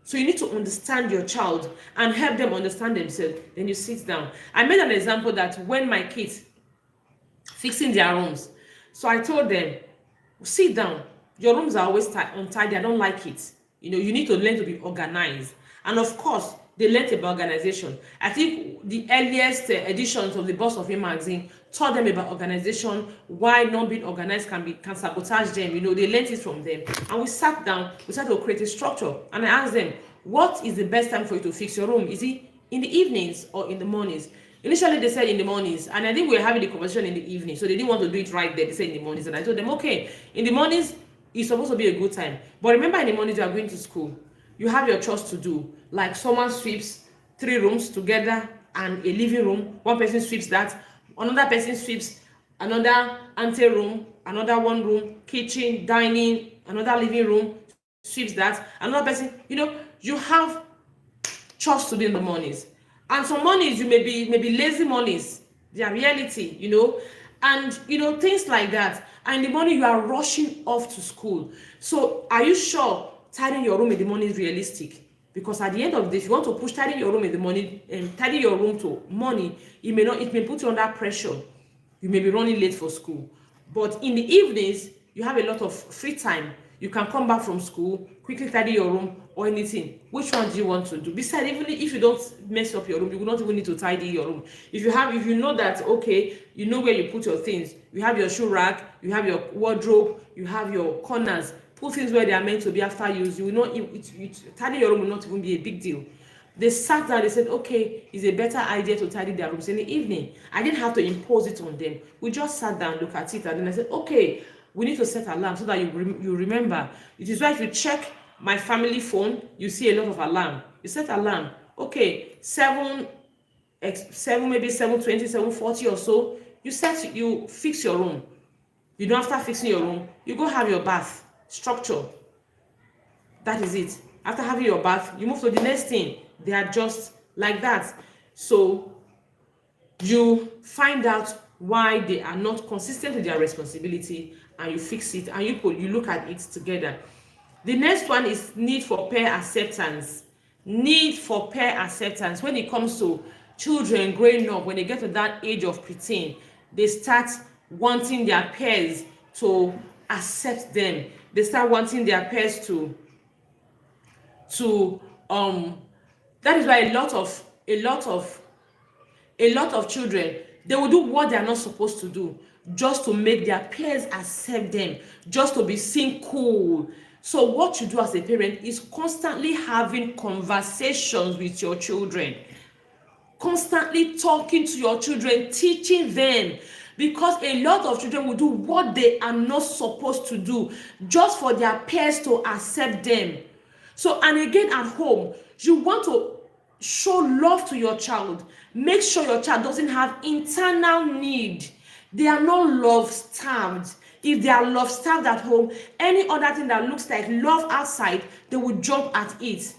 So you need to understand your child and help them understand themselves. Then you sit down. I made an example that when my kids fixing their rooms, so I told them, sit down. Your rooms are always untidy. I don't like it. You know, you need to learn to be organized. And of course, they learned about organization. I think the earliest editions of the Boss of a magazine taught them about organization, why not being organized can sabotage them. You know, they learned it from them. And we sat down, we started to create a structure. And I asked them, what is the best time for you to fix your room? Is it in the evenings or in the mornings? Initially, they said in the mornings. And I think we were having the conversation in the evening. So they didn't want to do it right there. They said in the mornings. And I told them, okay, in the mornings, it's supposed to be a good time. But remember, in the mornings, you are going to school. You have your chores to do, like someone sweeps 3 rooms together and a living room. One person sweeps that, another person sweeps another ante room, another one room, kitchen, dining, another living room, sweeps that, another person. You know, you have chores to do in the mornings. And some mornings you may be lazy mornings, their reality, you know, and you know, things like that. And in the morning you are rushing off to school. So are you sure tidying your room in the morning is realistic? Because at the end of the day, if you want to push tidying your room in the morning and tidy your room to morning, it may put you under pressure. You may be running late for school. But in the evenings, you have a lot of free time. You can come back from school, quickly tidy your room or anything. Which one do you want to do? Besides, even if you don't mess up your room, you will not even need to tidy your room. If you know that, okay, you know where you put your things. You have your shoe rack, you have your wardrobe, you have your corners. Put things where they are meant to be after use. You will not, tidy your room will not even be a big deal. They sat down, they said, okay, it's a better idea to tidy their rooms in the evening. I didn't have to impose it on them. We just sat down, looked at it, and then I said, okay, we need to set alarm so that you remember. It is why if you check my family phone, you see a lot of alarm. You set alarm. Okay, 7 maybe 7:20, 7:40 or so, you fix your room. You know, after fixing your room, you go have your bath. Structure. That is it. After having your bath, you move to the next thing. They are just like that. So you find out why they are not consistent with their responsibility, and you fix it, and you look at it together. The next one is need for peer acceptance. Need for peer acceptance. When it comes to children growing up, when they get to that age of preteen, they start wanting their peers to accept them. They start wanting their peers to that is why a lot of children, they will do what they are not supposed to do just to make their peers accept them, just to be seen cool. So what you do as a parent is constantly having conversations with your children, constantly talking to your children, teaching them, because a lot of children will do what they are not supposed to do just for their peers to accept them. So, and again, at home, you want to show love to your child. Make sure your child doesn't have internal need. They are not love starved. If they are love starved at home, any other thing that looks like love outside, they will jump at it.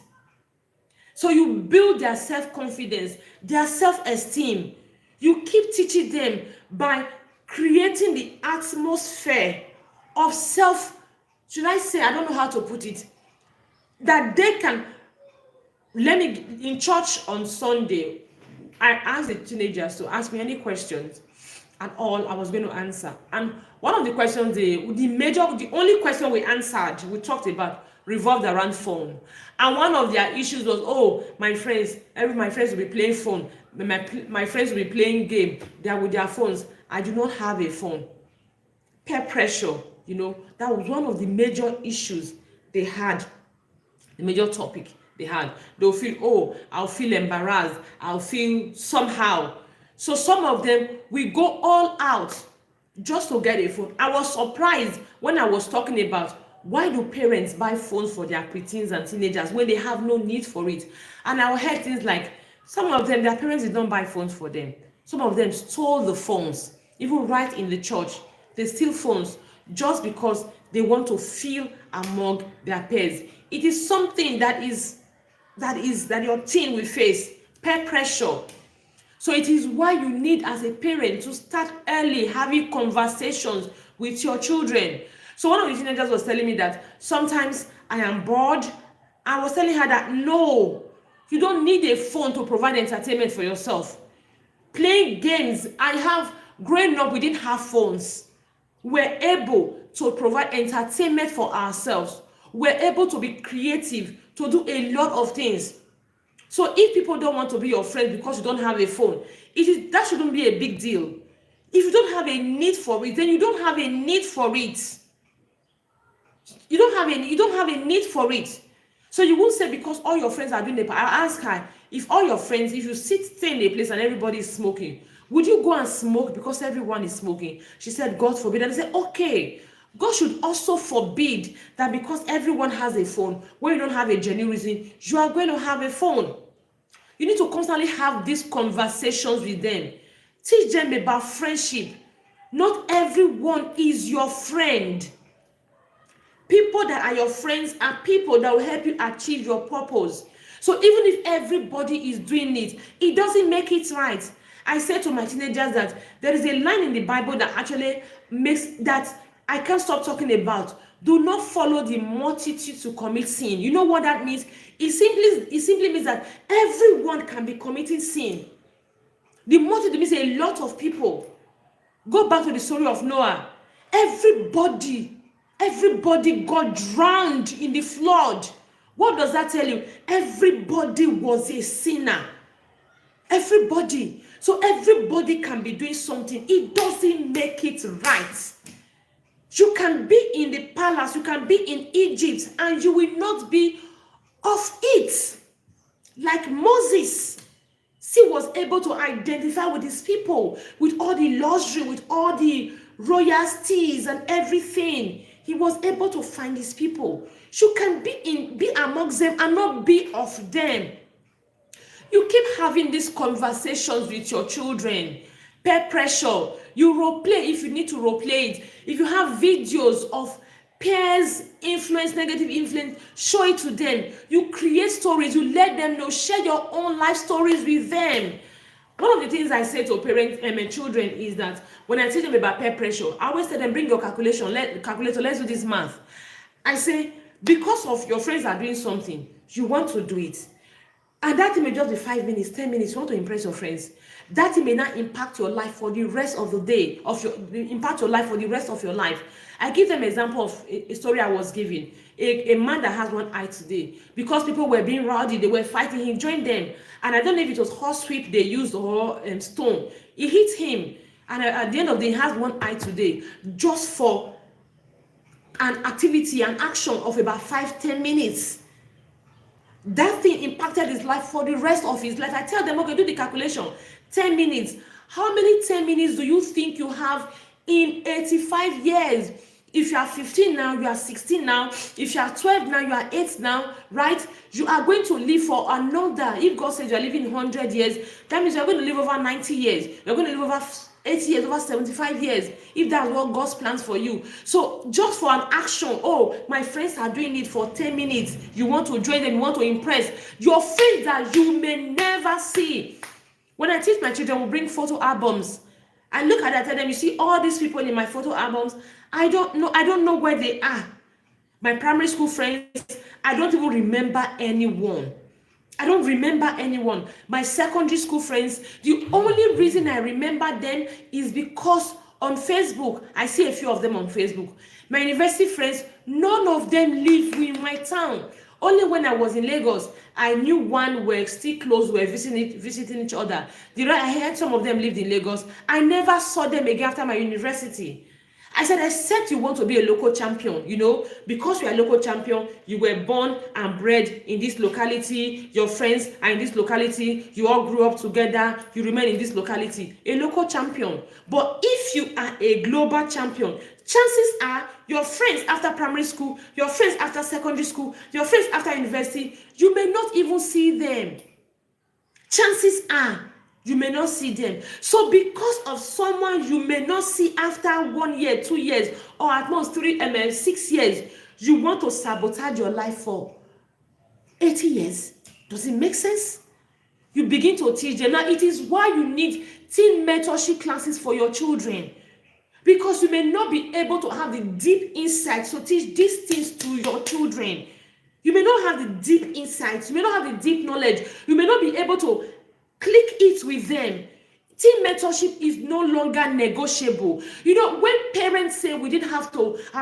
So you build their self-confidence, their self-esteem. You keep teaching them by creating the atmosphere of should I say, I don't know how to put it, that they can, in church on Sunday, I asked the teenagers to ask me any questions, and all I was going to answer. And one of the questions, the only question we answered, we talked about, revolved around phone. And one of their issues was, oh, my friends will be playing phone. My friends will be playing game. They are with their phones. I do not have a phone. Peer pressure, that was one of the major issues they had, the major topic they had. They'll feel, oh, I'll feel embarrassed. I'll feel somehow. So some of them will go all out just to get a phone. I was surprised when I was talking about why do parents buy phones for their preteens and teenagers when they have no need for it. And I heard things like some of them, their parents did not buy phones for them. Some of them stole the phones, even right in the church. They steal phones just because they want to feel among their peers. It is something that your teen will face, peer pressure. So it is why you need, as a parent, to start early having conversations with your children. So one of the teenagers was telling me that sometimes I am bored. I was telling her that no, you don't need a phone to provide entertainment for yourself. Playing games, growing up, we didn't have phones. We're able to provide entertainment for ourselves. We're able to be creative, to do a lot of things. So if people don't want to be your friend because you don't have a phone, that shouldn't be a big deal. If you don't have a need for it, then you don't have a need for it. You don't have a need for it. So you won't say because all your friends are doing it. I ask her, if all your friends, if you stay in a place and everybody is smoking, would you go and smoke because everyone is smoking? She said, God forbid. And I said, okay. God should also forbid that because everyone has a phone, when you don't have a genuine reason, you are going to have a phone. You need to constantly have these conversations with them. Teach them about friendship. Not everyone is your friend. People that are your friends are people that will help you achieve your purpose. So even if everybody is doing it, it doesn't make it right. I said to my teenagers that there is a line in the Bible that actually makes that I can't stop talking about. Do not follow the multitude to commit sin. You know what that means? It simply means that everyone can be committing sin. The multitude means a lot of people. Go back to the story of Noah. Everybody got drowned in the flood. What does that tell you? Everybody was a sinner. Everybody. So everybody can be doing something. It doesn't make it right. You can be in the palace, you can be in Egypt, and you will not be of it. Like Moses, he was able to identify with his people, with all the luxury, with all the royalties and everything. He was able to find his people. You can be amongst them and not be of them. You keep having these conversations with your children. Peer pressure. You role play if you need to role play it. If you have videos of peers influence, negative influence, show it to them. You create stories. You let them know. Share your own life stories with them. One of the things I say to parents and my children is that when I teach them about peer pressure, I always tell them, bring your calculator, let's do this math. I say, because of your friends are doing something, you want to do it. And that thing may just be 5 minutes, 10 minutes. You want to impress your friends. That thing may not impact your life for the rest of the day, impact your life for the rest of your life. I give them an example of a story I was giving. A man that has one eye today, because people were being rowdy, they were fighting, he joined them. And I don't know if it was horsewhip they used or stone. It hit him. And at the end of the day, he has one eye today, just for an activity, an action of about 5-10 minutes. That thing impacted his life for the rest of his life. I tell them, okay, do the calculation. 10 minutes. How many 10 minutes do you think you have in 85 years? If you are 15 now, you are 16 now. If you are 12 now, you are 8 now, right? You are going to live for another. If God says you are living 100 years, that means you are going to live over 90 years. You are going to live over 80 years, over 75 years, if that's what God's plans for you. So just for an action, oh, my friends are doing it for 10 minutes. You want to join them, you want to impress your friends that you may never see. When I teach my children, we bring photo albums. I look at it, I tell them, you see all these people in my photo albums, I don't know where they are. My primary school friends, I don't even remember anyone. I don't remember anyone. My secondary school friends, the only reason I remember them is because on Facebook, I see a few of them on Facebook. My university friends, none of them live in my town. Only when I was in Lagos, I knew one were still close, were visiting each other. I heard some of them lived in Lagos. I never saw them again after my university. I said, except you want to be a local champion, because you are a local champion, you were born and bred in this locality, your friends are in this locality, you all grew up together, you remain in this locality, a local champion. But if you are a global champion, chances are your friends after primary school, your friends after secondary school, your friends after university, you may not even see them. Chances are you may not see them. So because of someone you may not see after 1 year, 2 years, or at most 6 years, you want to sabotage your life for 80 years. Does it make sense? You begin to teach them. Now, it is why you need teen mentorship classes for your children. Because you may not be able to have the deep insights to teach these things to your children. You may not have the deep insights. You may not have the deep knowledge. You may not be able to click it with them. Teen mentorship is no longer negotiable. When parents say our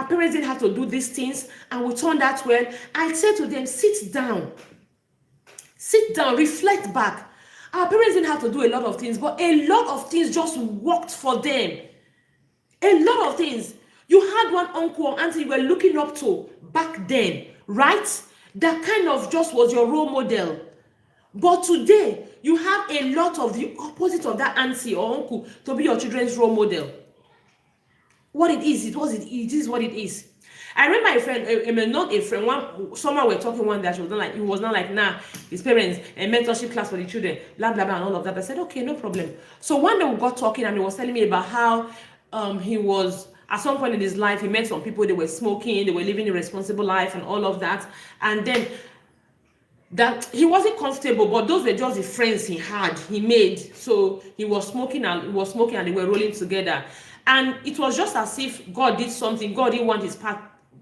parents didn't have to do these things and we turned out well, I say to them, sit down, reflect back. Our parents didn't have to do a lot of things, but a lot of things just worked for them. A lot of things. You had one uncle or auntie you were looking up to back then, right? That kind of just was your role model. But today, you have a lot of the opposite of that auntie or uncle to be your children's role model. What it is, it is what it is. I remember a friend, not a friend, someone were talking one day, it was not like, nah, his parents, a mentorship class for the children, blah, blah, blah, and all of that. I said, okay, no problem. So one day we got talking and he was telling me about how he was, at some point in his life, he met some people, they were smoking, they were living a responsible life and all of that. And then that he wasn't comfortable, but those were just the friends he made. So he was smoking and they were rolling together. And it was just as if God did something. God didn't want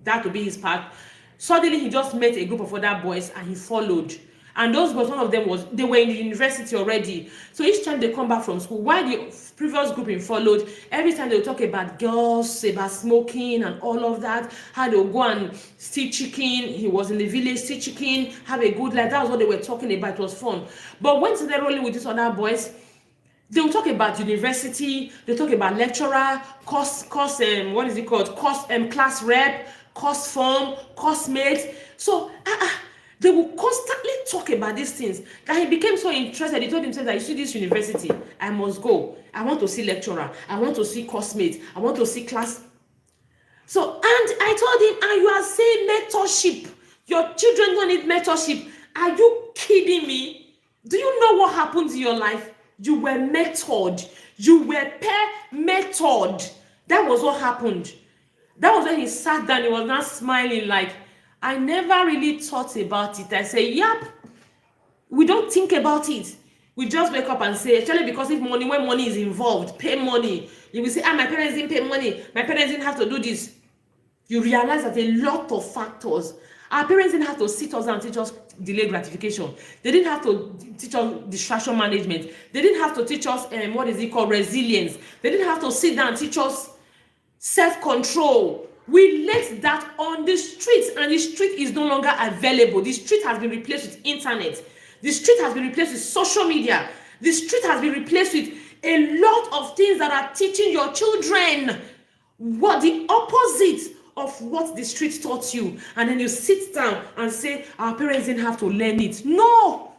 that to be his path. Suddenly he just met a group of other boys and he followed. And those boys, one of them they were in the university already. So each time they come back from school, while the previous group he followed, every time they would talk about girls, about smoking and all of that, how they would go and steal chicken. He was in the village, steal chicken, have a good life. That was what they were talking about. It was fun. But when they're rolling with these other boys, they will talk about university, they talk about lecturer, class rep, course form, course mate. So they will constantly talk about these things that he became so interested. He told himself that you see this university, I must go. I want to see lecturer. I want to see course mate. I want to see class. So, and I told him, and you are saying mentorship. Your children don't need mentorship. Are you kidding me? Do you know what happens in your life? You were mentored. You were mentored. That was what happened. That was when he sat down. He was not smiling like, I never really thought about it. I say, yep. We don't think about it. We just wake up and say, actually, because when money is involved, pay money. You will say, my parents didn't pay money. My parents didn't have to do this. You realize that a lot of factors. Our parents didn't have to sit us and teach us delayed gratification. They didn't have to teach us distraction management. They didn't have to teach us, resilience. They didn't have to sit down and teach us self-control. We let that on the streets, and the street is no longer available. The street has been replaced with internet. The street has been replaced with social media. The street has been replaced with a lot of things that are teaching your children what the opposite of what the street taught you. And then you sit down and say, our parents didn't have to learn it. No.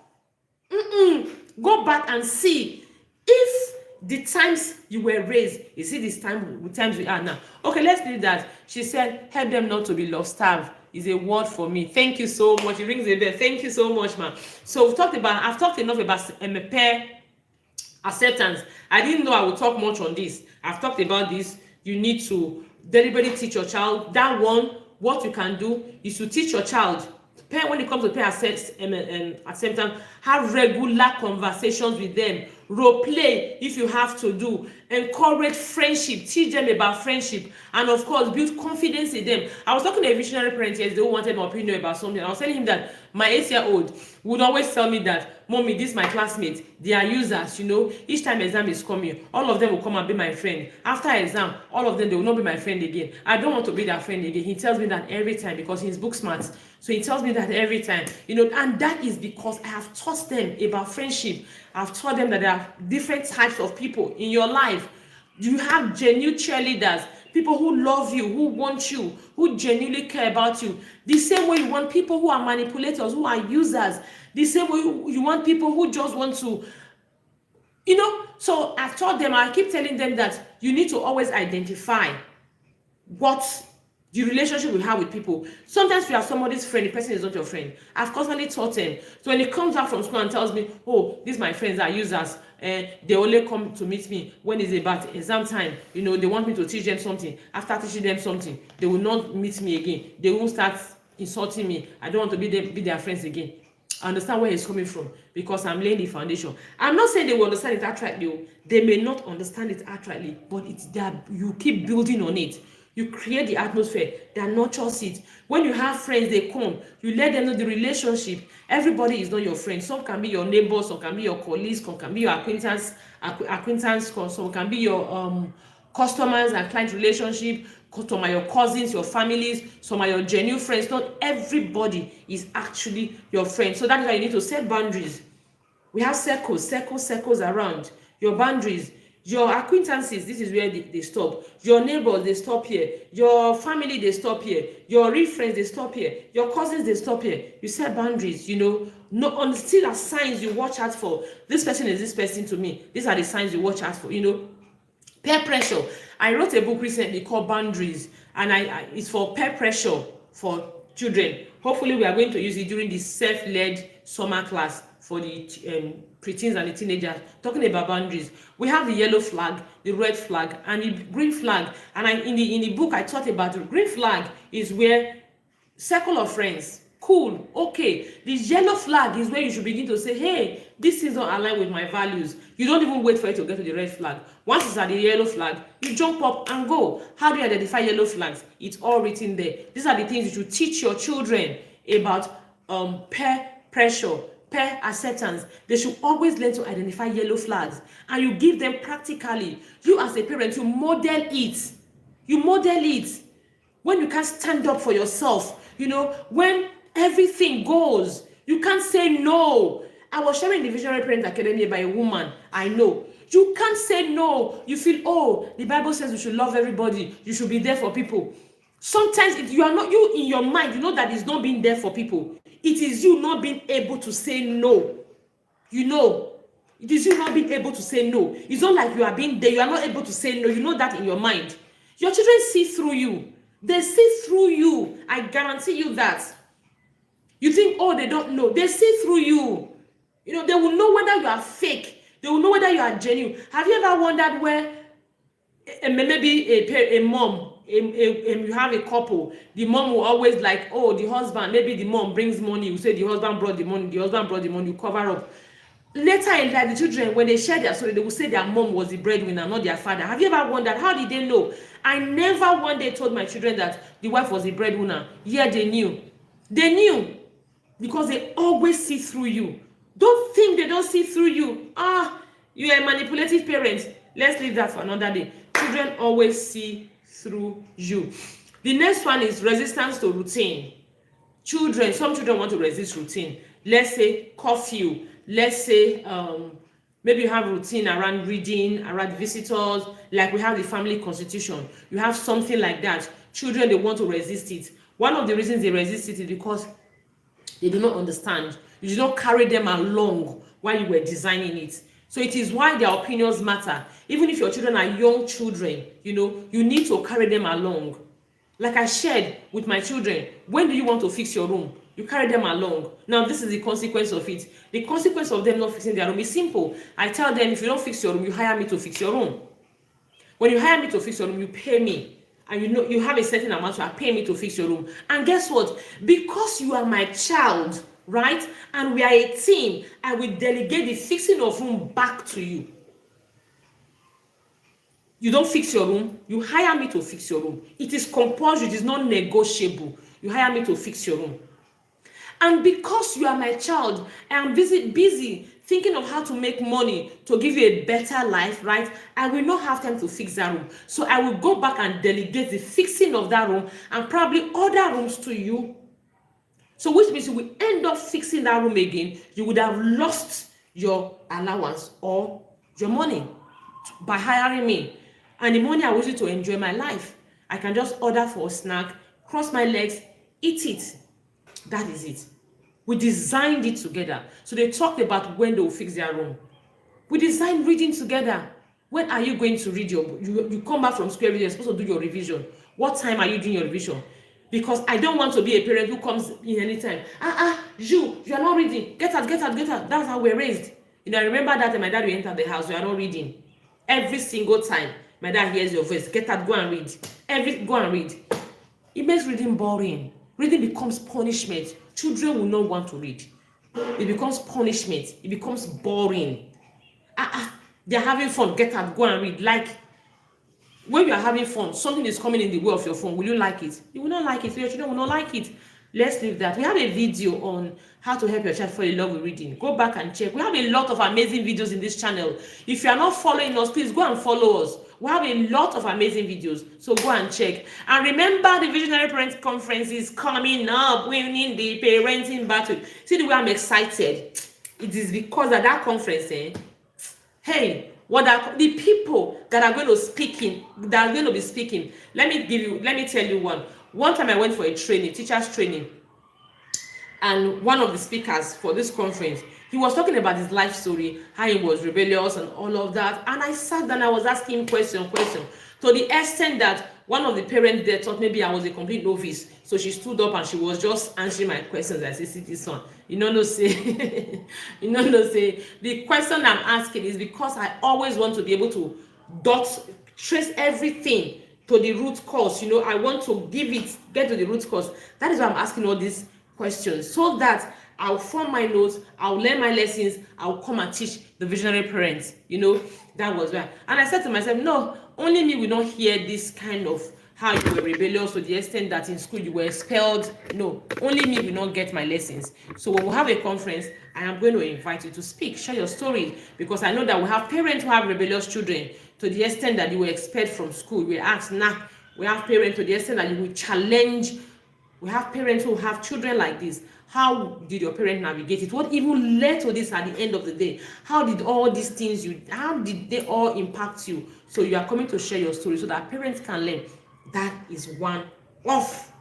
Go back and see if the times you were raised, you see this times we are now. Okay, let's leave that. She said, help them not to be love-starved is a word for me. Thank you so much. It rings a bell. Thank you so much, man. So I've talked enough about pair acceptance. I didn't know I would talk much on this. I've talked about this. You need to deliberately teach your child. That one, what you can do is to teach your child. When it comes to pair acceptance, have regular conversations with them. Role play if you have to do. Encourage friendship. Teach them about friendship. And of course, build confidence in them. I was talking to a visionary parent yesterday who wanted my opinion about something. I was telling him that my 8-year-old would always tell me that, Mommy, this is my classmates. They are users, Each time exam is coming, all of them will come and be my friend. After exam, all of them, they will not be my friend again. I don't want to be their friend again. He tells me that every time because he's book smart. So he tells me that every time, and that is because I have taught them about friendship. I've taught them that there are different types of people in your life. You have genuine cheerleaders, people who love you, who want you, who genuinely care about you. The same way you want people who are manipulators, who are users. The same way you want people who just want to, so I've taught them, I keep telling them that you need to always identify what the relationship we have with people. Sometimes you are somebody's friend, the person is not your friend. I've constantly taught them. So when he comes out from school and tells me, oh, these my friends are users, they only come to meet me when it's about exam time, they want me to teach them something. After teaching them something, they will not meet me again. They won't start insulting me. I don't want to be their friends again. I understand where he's coming from because I'm laying the foundation. I'm not saying they will understand it outrightly. They may not understand it outrightly, but it's that you keep building on it. You create the atmosphere that nurtures it. When you have friends, they come. You let them know the relationship. Everybody is not your friend. Some can be your neighbors, some can be your colleagues, some can be your acquaintance, some can be your customers and client relationship. Some are your cousins, your families, some are your genuine friends. Not everybody is actually your friend. So that is why you need to set boundaries. We have circles around. Your boundaries. Your acquaintances, this is where they stop. Your neighbors, they stop here. Your family, they stop here. Your real friends, they stop here. Your cousins, they stop here. You set boundaries, still are signs you watch out for. This person is this person to me. These are the signs you watch out for, Peer pressure. I wrote a book recently called Boundaries, and it's for peer pressure for children. Hopefully, we are going to use it during the self-led summer class for the preteens and the teenagers, talking about boundaries. We have the yellow flag, the red flag, and the green flag. And in the book, I taught about the green flag is where circle of friends, cool, okay. The yellow flag is where you should begin to say, hey, this is not aligned with my values. You don't even wait for it to get to the red flag. Once it's at the yellow flag, you jump up and go. How do you identify yellow flags? It's all written there. These are the things you should teach your children about peer pressure, peer acceptance. They should always learn to identify yellow flags, and you give them practically. You as a parent, you model it. When you can't stand up for yourself, when everything goes, you can't say no. I was sharing the Visionary Parent Academy by a woman I know. You can't say no. You feel, the Bible says you should love everybody. You should be there for people. Sometimes you in your mind, you know that it's not being there for people. It is you not being able to say no. It is you not being able to say no. It's not like you are being there. You are not able to say no. You know that in your mind. Your children see through you. They see through you. I guarantee you that. You think, they don't know. They see through you. They will know whether you are fake. They will know whether you are genuine. Have you ever wondered where maybe a mom, you have a couple, the mom will always like, the husband, maybe the mom brings money, you say the husband brought the money, you cover up. Later in life, the children, when they share their story, they will say their mom was the breadwinner, not their father. Have you ever wondered, how did they know? I never one day told my children that the wife was the breadwinner. Yeah, they knew. They knew because they always see through you. Don't think they don't see through you. You are a manipulative parent. Let's leave that for another day. Children always see through you. The next one is resistance to routine. Some children want to resist routine. Let's say curfew. Let's say maybe you have routine around reading, around visitors, like we have the family constitution. You have something like that. Children, they want to resist it. One of the reasons they resist it is because they do not understand. You did not carry them along while you were designing it. So it is why their opinions matter. Even if your children are young children, you need to carry them along. Like I shared with my children, when do you want to fix your room? You carry them along. Now, this is the consequence of it. The consequence of them not fixing their room is simple. I tell them, if you don't fix your room, you hire me to fix your room. When you hire me to fix your room, you pay me. And you have a certain amount, you pay me to fix your room. And guess what? Because you are my child, right? And we are a team, I will delegate the fixing of room back to you. You don't fix your room, you hire me to fix your room. It is compulsory, it is not negotiable. You hire me to fix your room. And because you are my child, I am busy thinking of how to make money to give you a better life, right? I will not have time to fix that room. So I will go back and delegate the fixing of that room and probably other rooms to you. So which means you will end up fixing that room again. You would have lost your allowance or your money by hiring me. And the money I want you to enjoy my life. I can just order for a snack, cross my legs, eat it. That is it. We designed it together. So they talked about when they will fix their room. We designed reading together. When are you going to read your book? You come back from school every day, you're supposed to do your revision. What time are you doing your revision? Because I don't want to be a parent who comes in anytime. You are not reading. Get out. That's how we're raised. I remember that my dad will enter the house, you are not reading. Every single time my dad hears your voice, get out, go and read. Go and read. It makes reading boring. Reading becomes punishment. Children will not want to read. It becomes punishment. It becomes boring. They're having fun. Get out, go and read. Like, when you are having fun, something is coming in the way of your phone. Will you like it? You will not like it. Your children will not like it. Let's leave that. We have a video on how to help your child fall in love with reading. Go back and check. We have a lot of amazing videos in this channel. If you are not following us, please go and follow us. We have a lot of amazing videos, so go and check. And remember, the Visionary Parent Conference is coming up, winning the parenting battle. See the way I'm excited? It is because at that conference, hey, the people that are going to be speaking. Let me tell you one. One time I went for a training, teachers training, and one of the speakers for this conference, he was talking about his life story, how he was rebellious and all of that. And I sat down, I was asking him question, to the extent that one of the parents there thought maybe I was a complete novice. So she stood up and she was just answering my questions. I said, see this one. Say, say, the question I'm asking is because I always want to be able to trace everything to the root cause. I want to get to the root cause. That is why I'm asking all these questions, so that I'll form my notes, I'll learn my lessons, I'll come and teach the visionary parents. That was why. And I said to myself, no, only me will not hear this kind of how you were rebellious to the extent that in school you were expelled. No, only me will not get my lessons. So when we have a conference, I am going to invite you to speak, share your story, because I know that we have parents who have rebellious children to the extent that you were expelled from school. We asked, we have parents to the extent that you will challenge. We have parents who have children like this. How did your parent navigate it? What even led to this at the end of the day? How did all these things how did they all impact you? So you are coming to share your story so that parents can learn. That is one of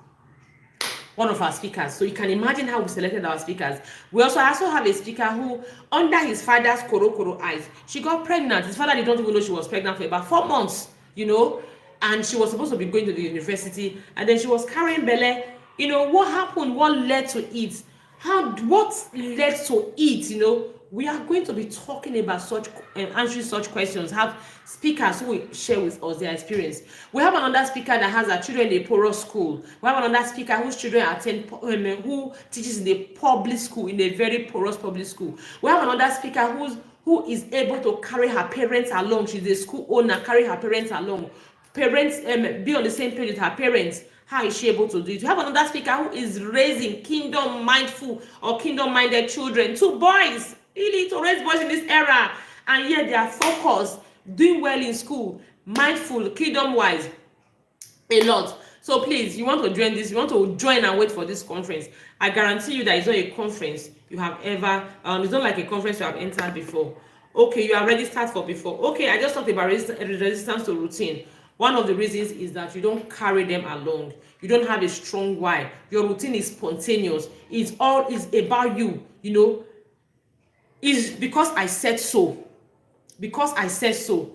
our speakers. So you can imagine how we selected our speakers. We also have a speaker who, under his father's koro eyes, she got pregnant. His father did not even know she was pregnant for about 4 months, and she was supposed to be going to the university, and then she was carrying belle. What happened? What led to it? What led to it? We are going to be talking about such and answering such questions. Have speakers who will share with us their experience. We have another speaker that has her children in a porous school. We have another speaker whose children attend, who teaches in a public school, in a very porous public school. We have another speaker who is able to carry her parents along. She's a school owner, carry her parents along. Parents be on the same page with her parents. How is she able to do it? We have another speaker who is raising kingdom-mindful or kingdom-minded children. 2 boys, really, to raise boys in this era. And yet they are focused, doing well in school, mindful, kingdom-wise, a lot. So please, you want to join this, you want to join and wait for this conference. I guarantee you that it's not a conference you have ever, it's not like a conference you have entered before. Okay, you are registered for before. Okay, I just talked about resistance to routine. One of the reasons is that you don't carry them along. You don't have a strong why. Your routine is spontaneous. It's about you, It's because I said so. Because I said so.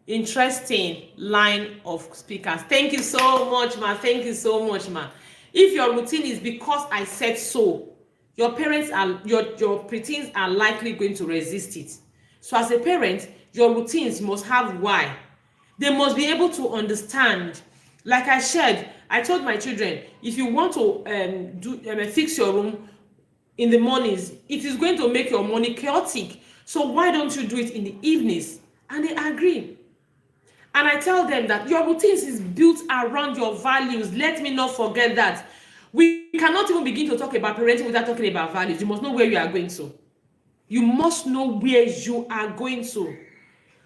Interesting line of speakers. Thank you so much, ma. Thank you so much, ma. If your routine is because I said so, your preteens are likely going to resist it. So as a parent, your routines must have why. They must be able to understand. Like I shared, I told my children, if you want to fix your room in the mornings, it is going to make your morning chaotic. So why don't you do it in the evenings? And they agree. And I tell them that your routines is built around your values. Let me not forget that. We cannot even begin to talk about parenting without talking about values. You must know where you are going to. You must know where you are going to.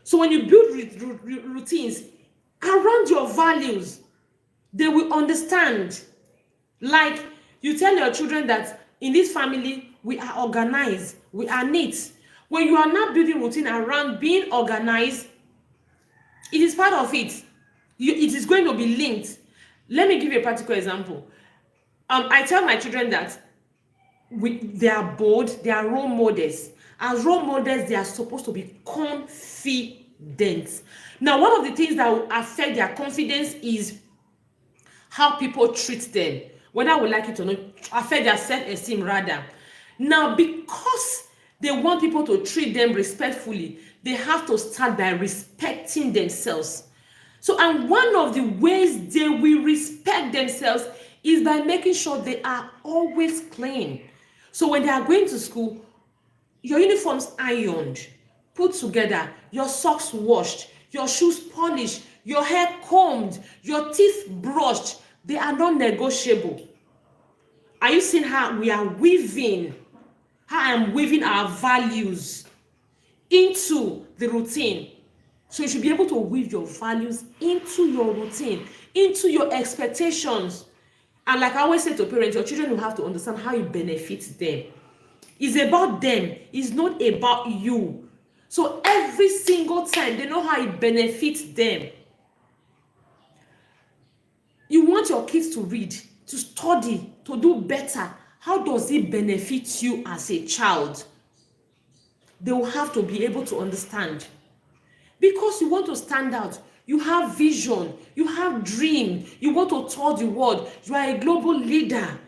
So when you build routines around your values, they will understand. Like you tell your children that in this family, we are organized, we are neat. When you are not building routine around being organized, it is part of it. It is going to be linked. Let me give you a practical example. I tell my children that they are bold, they are role models. As role models, they are supposed to be confident. Now, one of the things that will affect their confidence is how people treat them, whether we like it or not, affect their self-esteem rather. Now, because they want people to treat them respectfully, they have to start by respecting themselves. So, and one of the ways they will respect themselves is by making sure they are always clean. So when they are going to school, your uniforms ironed, put together, your socks washed, your shoes polished, your hair combed, your teeth brushed, they are non-negotiable. Are you seeing how we are weaving, how I am weaving our values into the routine? So you should be able to weave your values into your routine, into your expectations. And like I always say to parents, your children will have to understand how it benefits them. It's about them. It's not about you. So every single time, they know how it benefits them. You want your kids to read, to study, to do better. How does it benefit you as a child? They will have to be able to understand. Because you want to stand out, you have vision, you have dream, you want to tell the world, you are a global leader.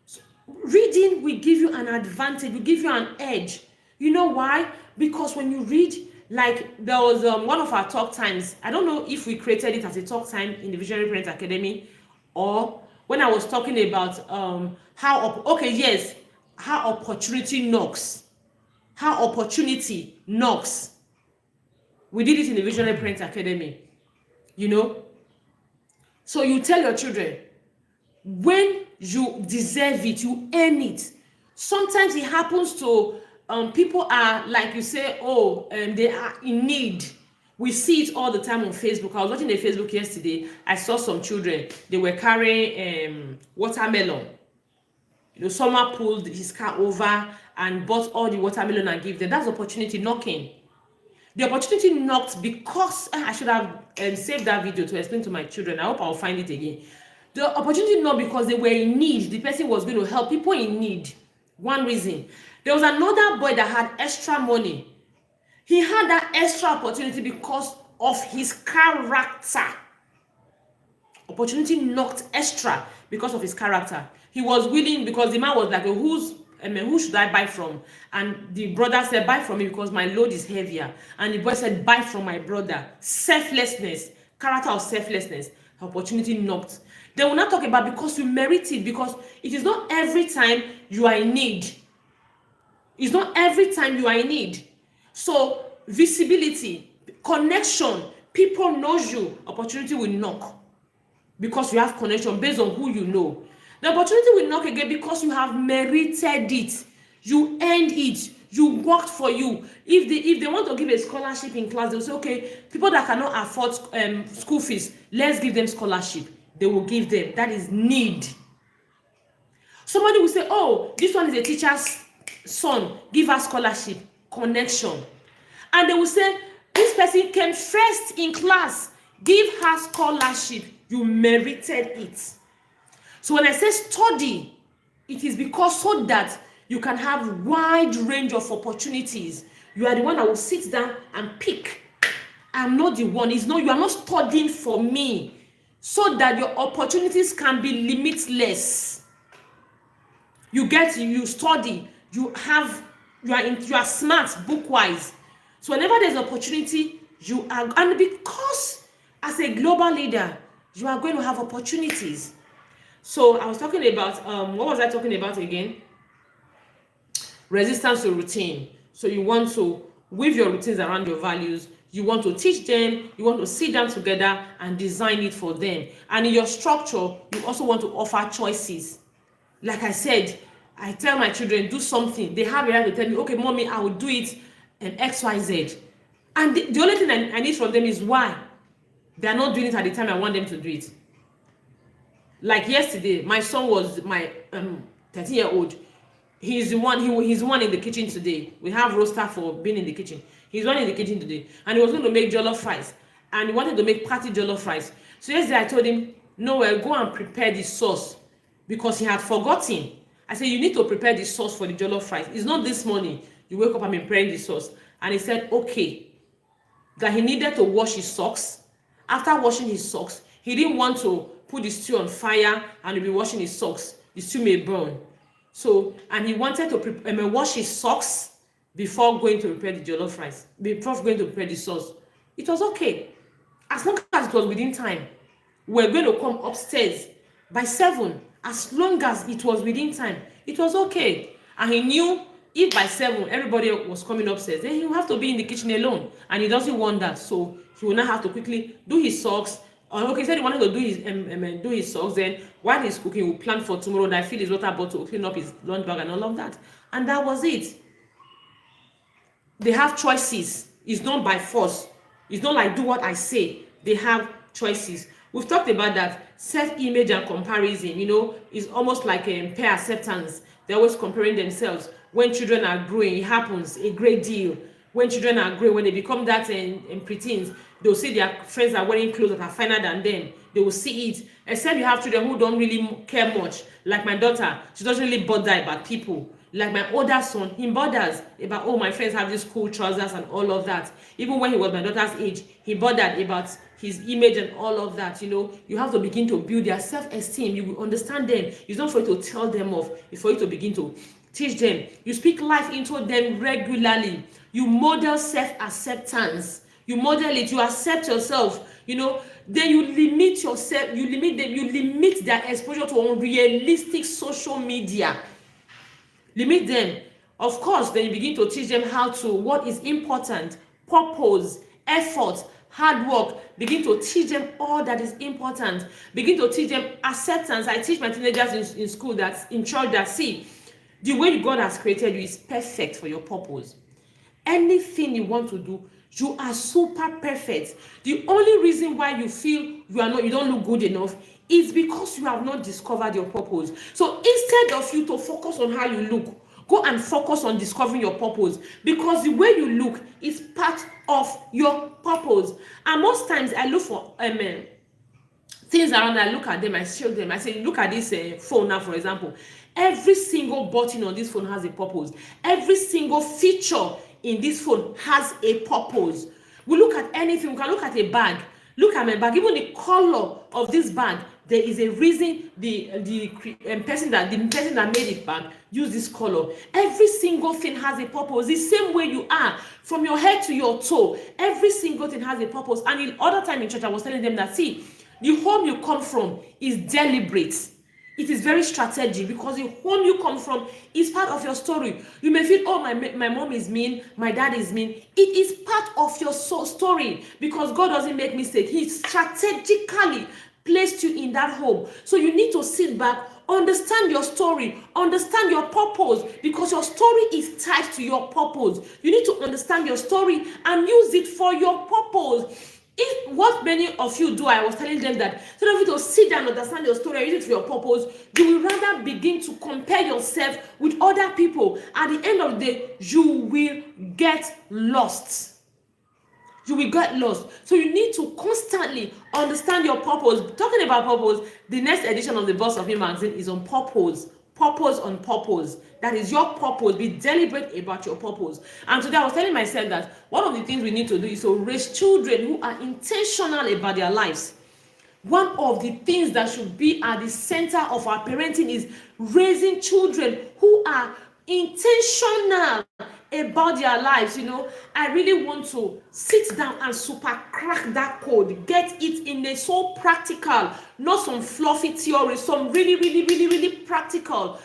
So reading will give you an advantage, will give you an edge. You know why? Because when you read, like there was one of our talk times, I don't know if we created it as a talk time in the Visionary Parents Academy, or when I was talking about how opportunity knocks. How opportunity knocks. We did it in the Visionary Parents Academy, you know. So you tell your children, when you deserve it, you earn it. Sometimes it happens to people are, like you say, they are in need. We see it all the time on Facebook. I was watching a Facebook yesterday. I saw some children. They were carrying watermelon. You know, someone pulled his car over and bought all the watermelon and gave them. That's opportunity knocking. The opportunity knocked because I should have saved that video to explain to my children. I hope I'll find it again. The opportunity knocked because they were in need. The person was going to help people in need. One reason. There was another boy that had extra money. He had that extra opportunity because of his character. Opportunity knocked extra because of his character. He was willing, because the man was like, who should I buy from? And the brother said, buy from me because my load is heavier. And the boy said, buy from my brother. Selflessness, character of selflessness, opportunity knocked. They will not talk about because you merit it, because it is not every time you are in need. It's not every time you are in need. So visibility, connection, people know you, opportunity will knock because you have connection based on who you know. The opportunity will knock again because you have merited it. You earned it. You worked for you. If they want to give a scholarship in class, they'll say, okay, people that cannot afford school fees, let's give them scholarship. They will give them. That is need. Somebody will say, oh, this one is a teacher's son. Give her scholarship. Connection. And they will say, this person came first in class. Give her scholarship. You merited it. So when I say study, it is because so that you can have wide range of opportunities. You are the one that will sit down and pick. I'm not the one. It's not, you are not studying for me, so that your opportunities can be limitless. You study, you are smart book-wise. So whenever there's opportunity, you are, and because as a global leader, you are going to have opportunities. So I was talking about, what was I talking about again? Resistance to routine. So you want to weave your routines around your values. You want to teach them. You want to sit down together and design it for them. And in your structure, you also want to offer choices. Like I said, I tell my children, do something. They have a right to tell me, okay, mommy, I will do it and X, Y, Z. And the only thing I need from them is why. They are not doing it at the time I want them to do it. Like yesterday, my son was my 13-year-old. He's the one in the kitchen today. We have roster for being in the kitchen. He's one in the kitchen today. And he was going to make jollof rice. And he wanted to make party jollof rice. So yesterday I told him, Noel, go and prepare the sauce, because he had forgotten. I said, you need to prepare the sauce for the jollof rice. It's not this morning you wake up and preparing the sauce. And he said, okay, that he needed to wash his socks. After washing his socks, he didn't want to put the stew on fire and he'll be washing his socks. The stew may burn. So, and he wanted to wash his socks before going to prepare the jollof rice, before going to prepare the sauce. It was okay, as long as it was within time. We're going to come upstairs by 7. As long as it was within time, it was okay. And he knew if by 7 everybody was coming upstairs, then he will have to be in the kitchen alone, and he doesn't want that. So he will now have to quickly do his socks. Okay, he said he wanted to do his socks. Then while he's cooking, he will plan for tomorrow that fill his water bottle, clean up his lunch bag and all of that. And that was it. They have choices. It's not by force. It's not like do what I say. They have choices. We've talked about that. Self-image and comparison, is almost like a peer acceptance. They're always comparing themselves. When children are growing, it happens a great deal. When children are growing, when they become that in preteens, they'll see their friends are wearing clothes that are finer than them. They will see it. Except you have children who don't really care much. Like my daughter, she doesn't really bother about people. Like my older son, he bothers about, oh, my friends have these cool trousers and all of that. Even when he was my daughter's age, he bothered about his image and all of that. You have to begin to build their self-esteem. You will understand them. It's not for you to tell them off. It's for you to begin to teach them. You speak life into them regularly. You model self-acceptance. You model it. You accept yourself. Then you limit yourself. You limit them. You limit their exposure to unrealistic social media. Limit them. Of course, then you begin to teach them what is important, purpose, effort, hard work. Begin to teach them all that is important. Begin to teach them acceptance. I teach my teenagers in school, in church, that see, the way God has created you is perfect for your purpose. Anything you want to do, you are super perfect. The only reason why you feel you don't look good enough is because you have not discovered your purpose. So instead of you to focus on how you look, go and focus on discovering your purpose, because the way you look is part of your purpose. And most times I look for things around, I look at them, I show them, I say, look at this phone now, for example. Every single button on this phone has a purpose. Every single feature in this phone has a purpose. We look at anything, we can look at a bag. Look at my bag, even the color of this bag, there is a reason the person that made it bag used this color. Every single thing has a purpose. The same way you are, from your head to your toe, every single thing has a purpose. And in other time in church, I was telling them that, see, the home you come from is deliberate. It is very strategic, because the home you come from is part of your story. You may feel, oh, my mom is mean, my dad is mean. It is part of your story, because God doesn't make mistakes. He strategically placed you in that home. So you need to sit back, understand your story, understand your purpose, because your story is tied to your purpose. You need to understand your story and use it for your purpose. If what many of you do, I was telling them that instead of you to sit down and understand your story and use it for your purpose, you will rather begin to compare yourself with other people. At the end of the day, you will get lost. You will get lost. So you need to constantly understand your purpose. Talking about purpose, the next edition of the Boss of Him magazine is on purpose. Purpose on purpose. That is your purpose. Be deliberate about your purpose. And today I was telling myself that one of the things we need to do is to raise children who are intentional about their lives. One of the things that should be at the center of our parenting is raising children who are intentional about their lives. I really want to sit down and super crack that code, get it in a so practical, not some fluffy theory, some really, really, really, really practical.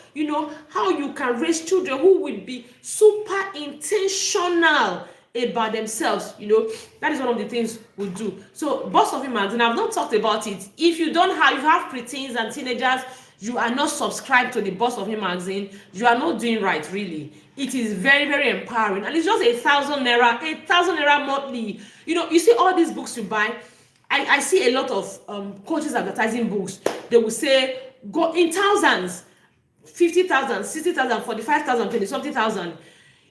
How you can raise children who will be super intentional about themselves. That is one of the things we do. So Boss of Him magazine, I've not talked about it. If you have preteens and teenagers, you are not subscribed to the Boss of Him magazine, you are not doing right, really. It is very, very empowering, and it's just 1,000 naira monthly. You see all these books you buy. I see a lot of coaches advertising books. They will say, go in thousands, 50,000, 60,000, 45,000, 20-something thousand.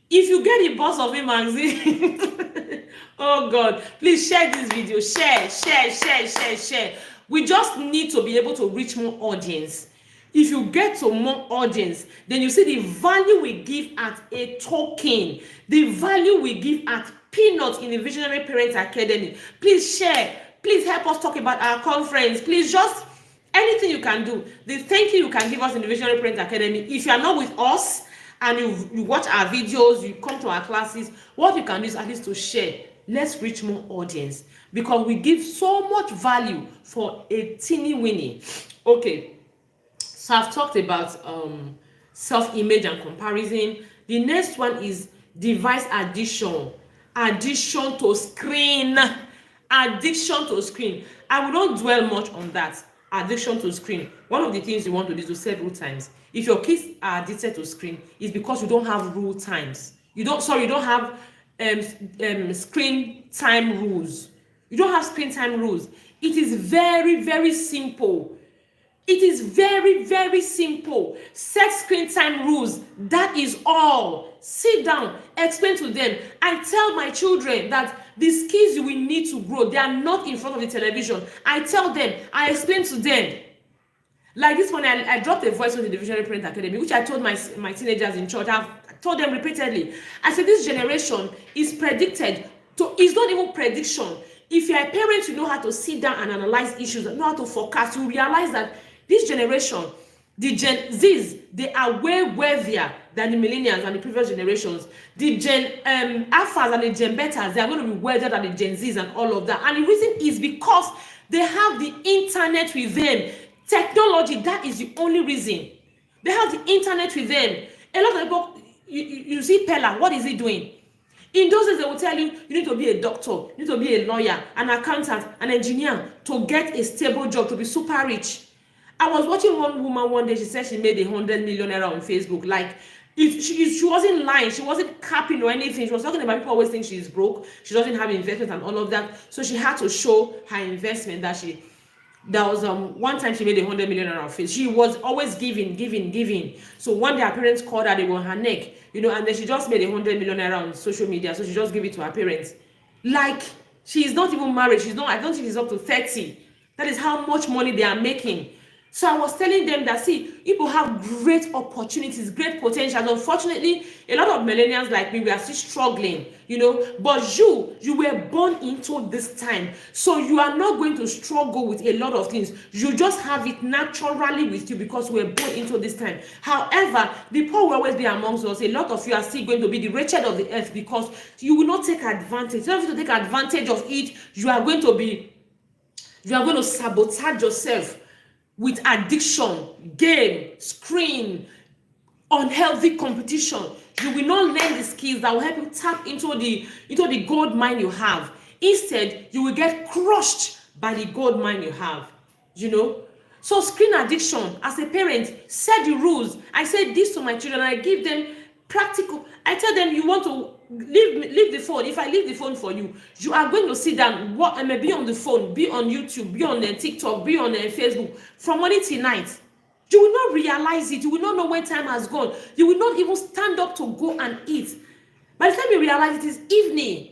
If you get the Boss of Him magazine, oh God, please share this video. Share. We just need to be able to reach more audience. If you get to more audience, then you see the value we give at a token, the value we give at peanuts in the Visionary Parents Academy. Please share. Please help us talk about our conference. Please just anything you can do. The thank you can give us in the Visionary Parents Academy. If you are not with us and you watch our videos, you come to our classes, what you can do is at least to share. Let's reach more audience because we give so much value for a teeny weeny. Okay. So I've talked about self-image and comparison. The next one is device addiction. Addiction to screen. Addiction to screen. I will not dwell much on that. Addiction to screen. One of the things you want to do is to set rule times. If your kids are addicted to screen, it's because you don't have rule times. You don't have screen time rules. You don't have screen time rules. It is very, very simple. It is very, very simple. Set screen time rules. That is all. Sit down, explain to them. I tell my children that the skills you will need to grow, they are not in front of the television. I tell them, I explain to them. Like this one, I dropped a voice on the Visionary Parent Academy, which I told my teenagers in church. I've told them repeatedly. I said, this generation is predicted to, it's not even prediction. If you're a parent, you know how to sit down and analyze issues, know how to forecast, you realize that this generation, the Gen Zs, they are way worthier than the millennials and the previous generations. The Gen Alphas and the Gen Betas, they are going to be worthier than the Gen Zs and all of that. And the reason is because they have the internet with them. Technology, that is the only reason. They have the internet with them. A lot of people, you see Pella, what is he doing? In those days, they will tell you, you need to be a doctor, you need to be a lawyer, an accountant, an engineer to get a stable job, to be super rich. I was watching one woman one day, she said she made 100 million naira on Facebook. Like, if she wasn't lying, she wasn't capping or anything. She was talking about people always think she's broke, she doesn't have investment and all of that. So she had to show her investment that was one time she made 100 million naira on Facebook. She was always giving. So one day her parents called her, they were on her neck, and then she just made 100 million naira on social media. So she just gave it to her parents. Like, she's not even married. I don't think she's up to 30. That is how much money they are making. So I was telling them that, see, people have great opportunities, great potential. Unfortunately, a lot of millennials like me, we are still struggling, But you were born into this time. So you are not going to struggle with a lot of things. You just have it naturally with you because we were born into this time. However, the poor will always be amongst us. A lot of you are still going to be the wretched of the earth because you will not take advantage. You don't have to take advantage of it. You are going to sabotage yourself with addiction, game, screen, unhealthy competition. You will not learn the skills that will help you tap into the gold mine you have. Instead, you will get crushed by the gold mine you have. So screen addiction, as a parent, set the rules. I say this to my children. I give them practical. I tell them, you want to leave the phone. If I leave the phone for you, you are going to sit down, be on the phone, be on YouTube, be on TikTok, be on Facebook from morning till night. You will not realize it. You will not know when time has gone. You will not even stand up to go and eat. By the time you realize it is evening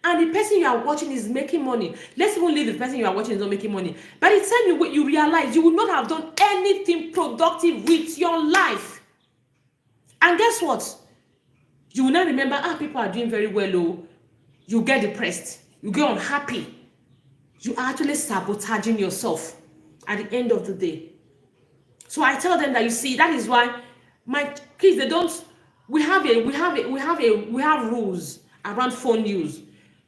and the person you are watching is making money. Let's even leave the person you are watching is not making money. By the time you realize, you will not have done anything productive with your life. And guess what? You will not remember, people are doing very well, oh. You get depressed. You get unhappy. You are actually sabotaging yourself at the end of the day. So I tell them that, you see, that is why my kids, we have rules around phone use.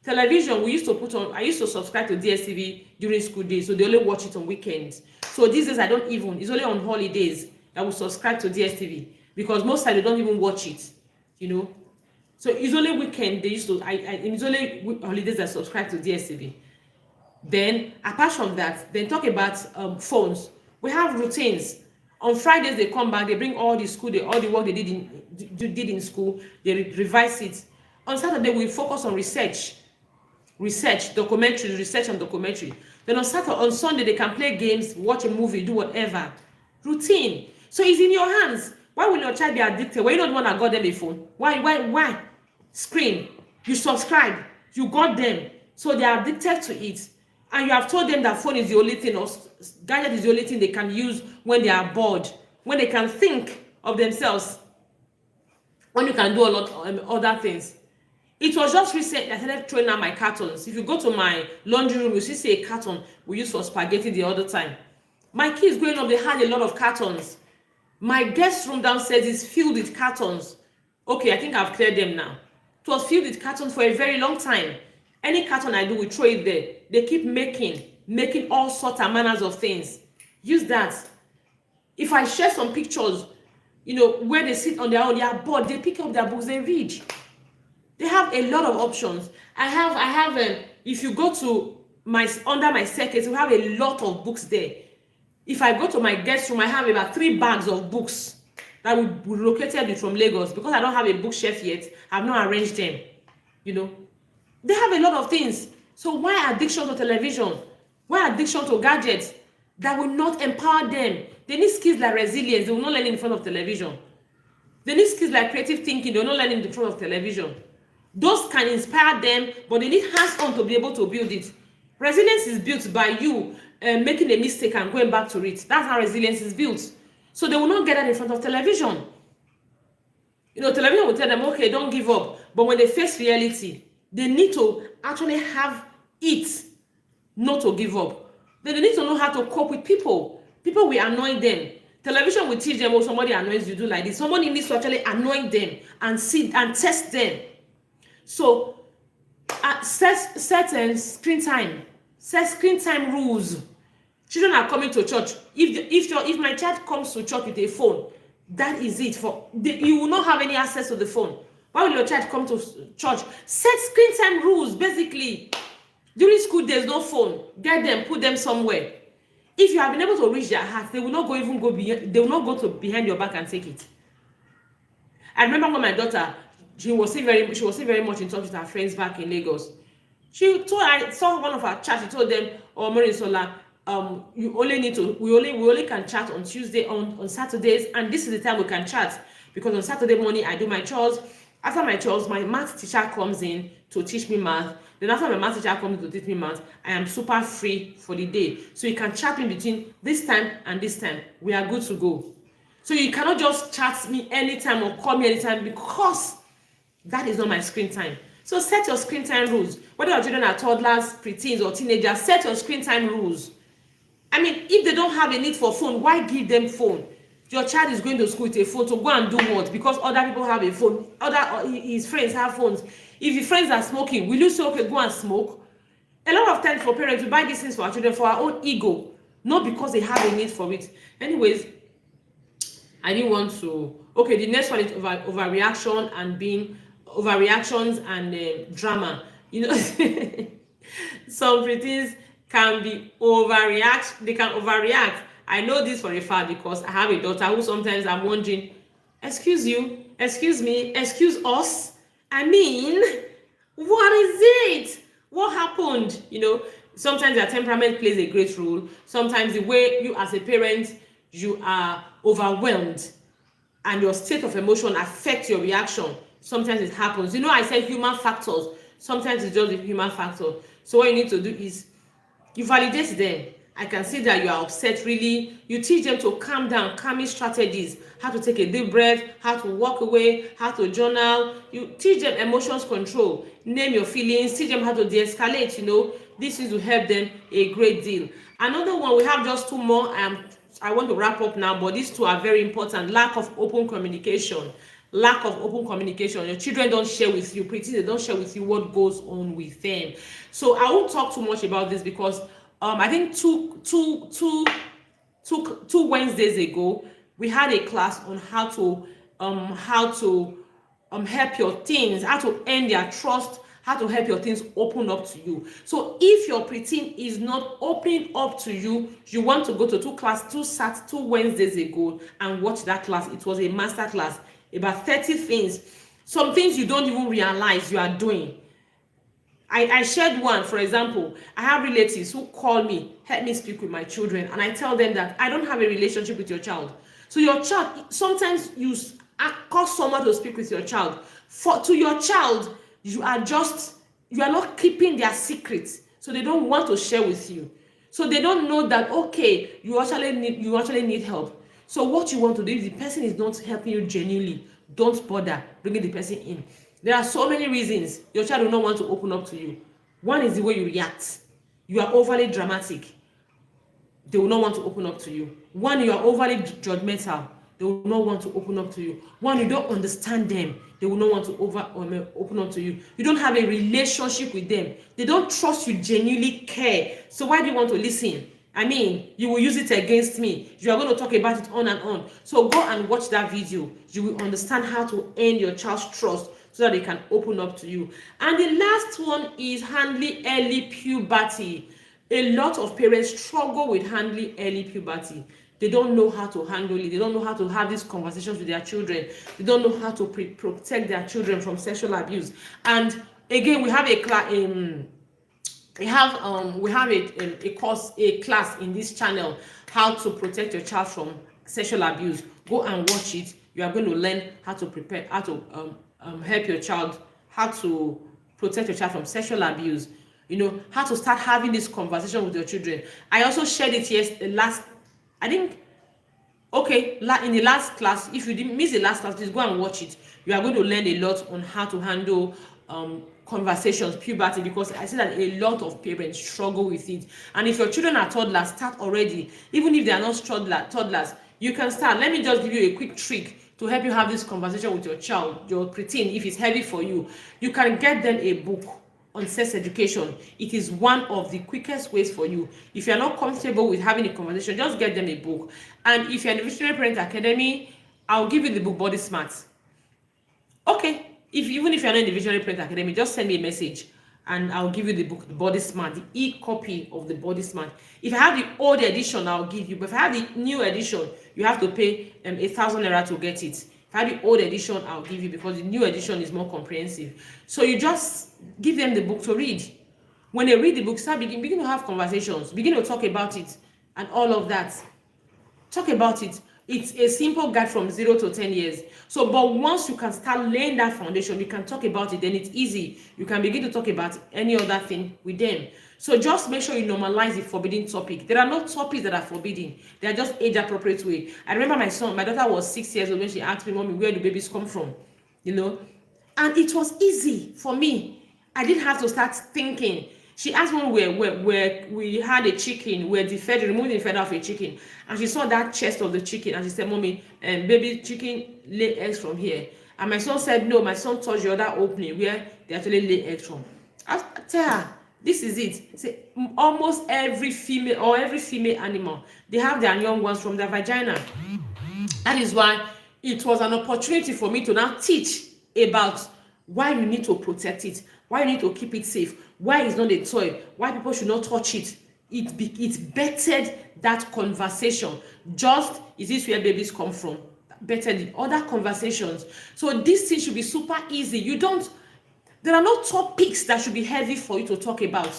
Television, I used to subscribe to DSTV during school days, so they only watch it on weekends. So these days it's only on holidays that we subscribe to DSTV because most times they don't even watch it. So it's only weekend it's only holidays that subscribe to DSTV. Then apart from that, then talk about phones. We have routines. On Fridays they come back, they bring all the work they did in school, they revise it. On Saturday we focus on research and documentary. Then on Sunday they can play games, watch a movie, do whatever. Routine. So it's in your hands. Why will your child be addicted? Well, you don't want to got them a phone. Why? Screen. You subscribe. You got them. So they are addicted to it. and you have told them that phone is the only thing, or gadget is the only thing they can use when they are bored, when they can think of themselves, when you can do a lot of other things. It was just recent I started throwing out my cartons. If you go to my laundry room, you see a carton we use for spaghetti the other time. My kids growing up, they had a lot of cartons. My guest room downstairs is filled with cartons. Okay, I think I've cleared them now. It was filled with cartons for a very long time. Any carton I do, we throw it there. They keep making all sorts and manners of things. Use that. If I share some pictures, where they sit on their own, they are bored, they pick up their books, they read. They have a lot of options. I have if you go to under my staircase, we have a lot of books there. If I go to my guest room, I have about 3 bags of books that we located from Lagos. Because I don't have a bookshelf yet, I've not arranged them. They have a lot of things. So why addiction to television? Why addiction to gadgets that will not empower them? They need skills like resilience. They will not learn in front of television. They need skills like creative thinking. They will not learn in front of television. Those can inspire them, but they need hands-on to be able to build it. Resilience is built by you making a mistake and going back to it. That's how resilience is built. So they will not get that in front of television. Television will tell them, okay, don't give up. But when they face reality, they need to actually have it not to give up. Then they need to know how to cope with people. People will annoy them. Television will teach them, somebody annoys you, do like this. Somebody needs to actually annoy them and see and test them. So set screen time. Set screen time rules. Children are coming to church. If my child comes to church with a phone, that is it. You will not have any access to the phone. Why will your child come to church? Set screen time rules, basically. During school, there's no phone. Get them, put them somewhere. If you have been able to reach their heart, they will not go to behind your back and take it. I remember when my daughter, she was still very much in touch with her friends back in Lagos. I saw one of her chats. She told them, Morisola, we only can chat on Tuesday, on Saturdays, and this is the time we can chat, because on Saturday morning I do my chores. After my chores, my math teacher comes in to teach me math. Then after my math teacher comes in to teach me math, I am super free for the day. So you can chat in between this time and this time. We are good to go. So you cannot just chat me anytime or call me anytime, because that is not my screen time. So set your screen time rules. Whether your children are toddlers, preteens, or teenagers, set your screen time rules. I mean, if they don't have a need for phone, why give them phone? Your child is going to school with a phone to go and do what? Because other people have a phone. His friends have phones. If your friends are smoking, will you say, okay, go and smoke? A lot of times for parents, we buy these things for our children for our own ego, not because they have a need for it. Anyways, I didn't want to. Okay, the next one is overreaction and being overreactions and drama. Some preteens can be overreact. They can overreact. I know this for a fact because I have a daughter who sometimes I'm wondering, excuse you, excuse me, excuse us. I mean, what is it? What happened? Sometimes their temperament plays a great role. Sometimes the way you as a parent, you are overwhelmed and your state of emotion affects your reaction. Sometimes it happens. I said human factors. Sometimes it's just a human factor. So what you need to do is you validate them. I can see that you are upset, really. You teach them to calm down, calming strategies, how to take a deep breath, how to walk away, how to journal. You teach them emotions control, name your feelings, teach them how to de-escalate, This is to help them a great deal. Another one, we have just 2 more. I want to wrap up now, but these 2 are very important. Lack of open communication. Lack of open communication. Your children don't share with you, they don't share with you what goes on with them. So I won't talk too much about this because I think two Wednesdays ago, we had a class on how to help your teens, how to earn their trust, how to help your teens open up to you. So if your preteen is not opening up to you, you want to go to 2 Wednesdays ago and watch that class. It was a master class, about 30 things, some things you don't even realize you are doing. I shared one, for example. I have relatives who call me, help me speak with my children, and I tell them that I don't have a relationship with your child. So your child, sometimes you cause someone to speak with your child. To your child, you are not keeping their secrets. So they don't want to share with you. So they don't know that, okay, you actually need help. So what you want to do, if the person is not helping you genuinely, don't bother bringing the person in. There are so many reasons your child will not want to open up to you. One is the way you react. You are overly dramatic. They will not want to open up to you. One, you are overly judgmental. They will not want to open up to you. One, you don't understand them. They will not want to open up to you. You don't have a relationship with them. They don't trust you, genuinely care. So why do you want to listen? I mean, you will use it against me. You are going to talk about it on and on. So go and watch that video. You will understand how to earn your child's trust so that they can open up to you. And the last one is handling early puberty. A lot of parents struggle with handling early puberty. They don't know how to handle it. They don't know how to have these conversations with their children. They don't know how to protect their children from sexual abuse. And again, we have a class in this channel, how to protect your child from sexual abuse. Go and watch it. You are going to learn how to prepare, how to help your child, how to protect your child from sexual abuse. You know, how to start having this conversation with your children. I also shared it in the last class. If you didn't miss the last class, please go and watch it. You are going to learn a lot on how to handle conversations, puberty, because I see that a lot of parents struggle with it. And if your children are toddlers, start already. Even if they are not toddlers, you can start. Let me just give you a quick trick to help you have this conversation with your child, your preteen. If it's heavy for you, you can get them a book on sex education. It is one of the quickest ways for you. If you're not comfortable with having a conversation, just get them a book. And if you're in the Visionary Parent Academy, I'll give you the book Body Smart. Okay, even if you're not in the Visionary Parent Academy, just send me a message and I'll give you the book, the Body Smart, the e-copy of the Body Smart. If I have the old edition, I'll give you. But if I have the new edition, you have to pay 1,000 naira to get it. If I have the old edition, I'll give you, because the new edition is more comprehensive. So you just give them the book to read. When they read the book, begin to have conversations, begin to talk about it and all of that. Talk about it. It's a simple guide from 0 to 10 years. So, but once you can start laying that foundation, you can talk about it, then it's easy. You can begin to talk about any other thing with them. So just make sure you normalize the forbidden topic. There are no topics that are forbidden. They are just age-appropriate way. I remember my daughter was 6 years old when she asked me, "Mommy, where do babies come from?" You know? And it was easy for me. I didn't have to start thinking. She asked me where we had a chicken, where removing the feather of a chicken. And she saw that chest of the chicken. And she said, "Mommy, baby chicken lay eggs from here." And my son said, "No, my son touched the other opening where they actually lay eggs from." I tell her, this is it. Say, almost every female animal, they have their young ones from their vagina. That is why it was an opportunity for me to now teach about why you need to protect it, why you need to keep it safe, why it's not a toy, why people should not touch it. It bettered that conversation. Just, is this where babies come from? Bettered the other conversations. So this thing should be super easy. There are no topics that should be heavy for you to talk about.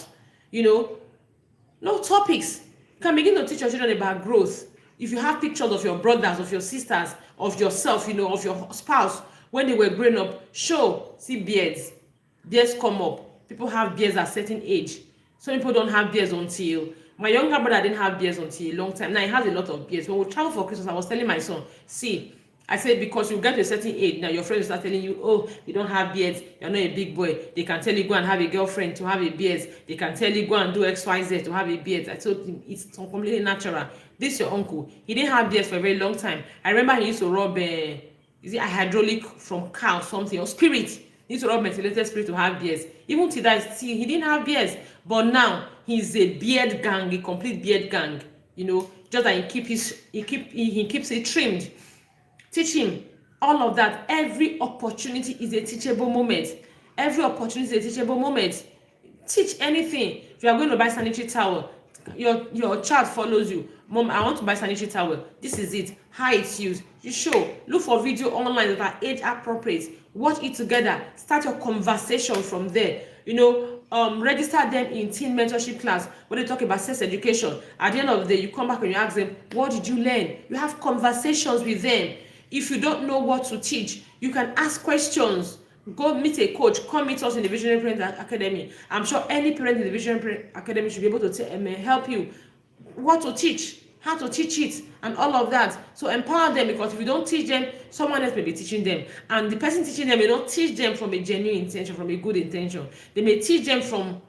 No topics. You can begin to teach your children about growth. If you have pictures of your brothers, of your sisters, of yourself, of your spouse, when they were growing up, see beards. Beards come up. People have beards at a certain age. Some people don't have beards until... My younger brother didn't have beards until a long time. Now he has a lot of beards. When we travel for Christmas, I was telling my son, I said, because you get to a certain age, now your friends start telling you, "Oh, you don't have beards, you're not a big boy." They can tell you, go and have a girlfriend to have a beard. They can tell you, go and do XYZ to have a beard. I told him, it's completely natural. This your uncle. He didn't have beards for a very long time. I remember he used to rub a hydraulic from cow, something, or spirit. He used to rub methylated spirit to have beards. Even till that, he didn't have beards. But now, he's a beard gang, a complete beard gang. Just that he keeps it trimmed. Teach him all of that. Every opportunity is a teachable moment. Every opportunity is a teachable moment. Teach anything. If you are going to buy sanitary towel, your child follows you. "Mom, I want to buy sanitary towel. This is it. How it's used." You show. Look for video online that are age appropriate. Watch it together. Start your conversation from there. Register them in teen mentorship class when they talk about sex education. At the end of the day, you come back and you ask them, "What did you learn?" You have conversations with them. If you don't know what to teach, you can ask questions. go meet a coach, come meet us in the Visionary Parent Academy. I'm sure any parent in the Visionary Parent Academy should be able to help you what to teach, how to teach it, and all of that. So empower them, because if you don't teach them, someone else may be teaching them, and the person teaching them may not teach them from a genuine intention, from a good intention. They may teach them from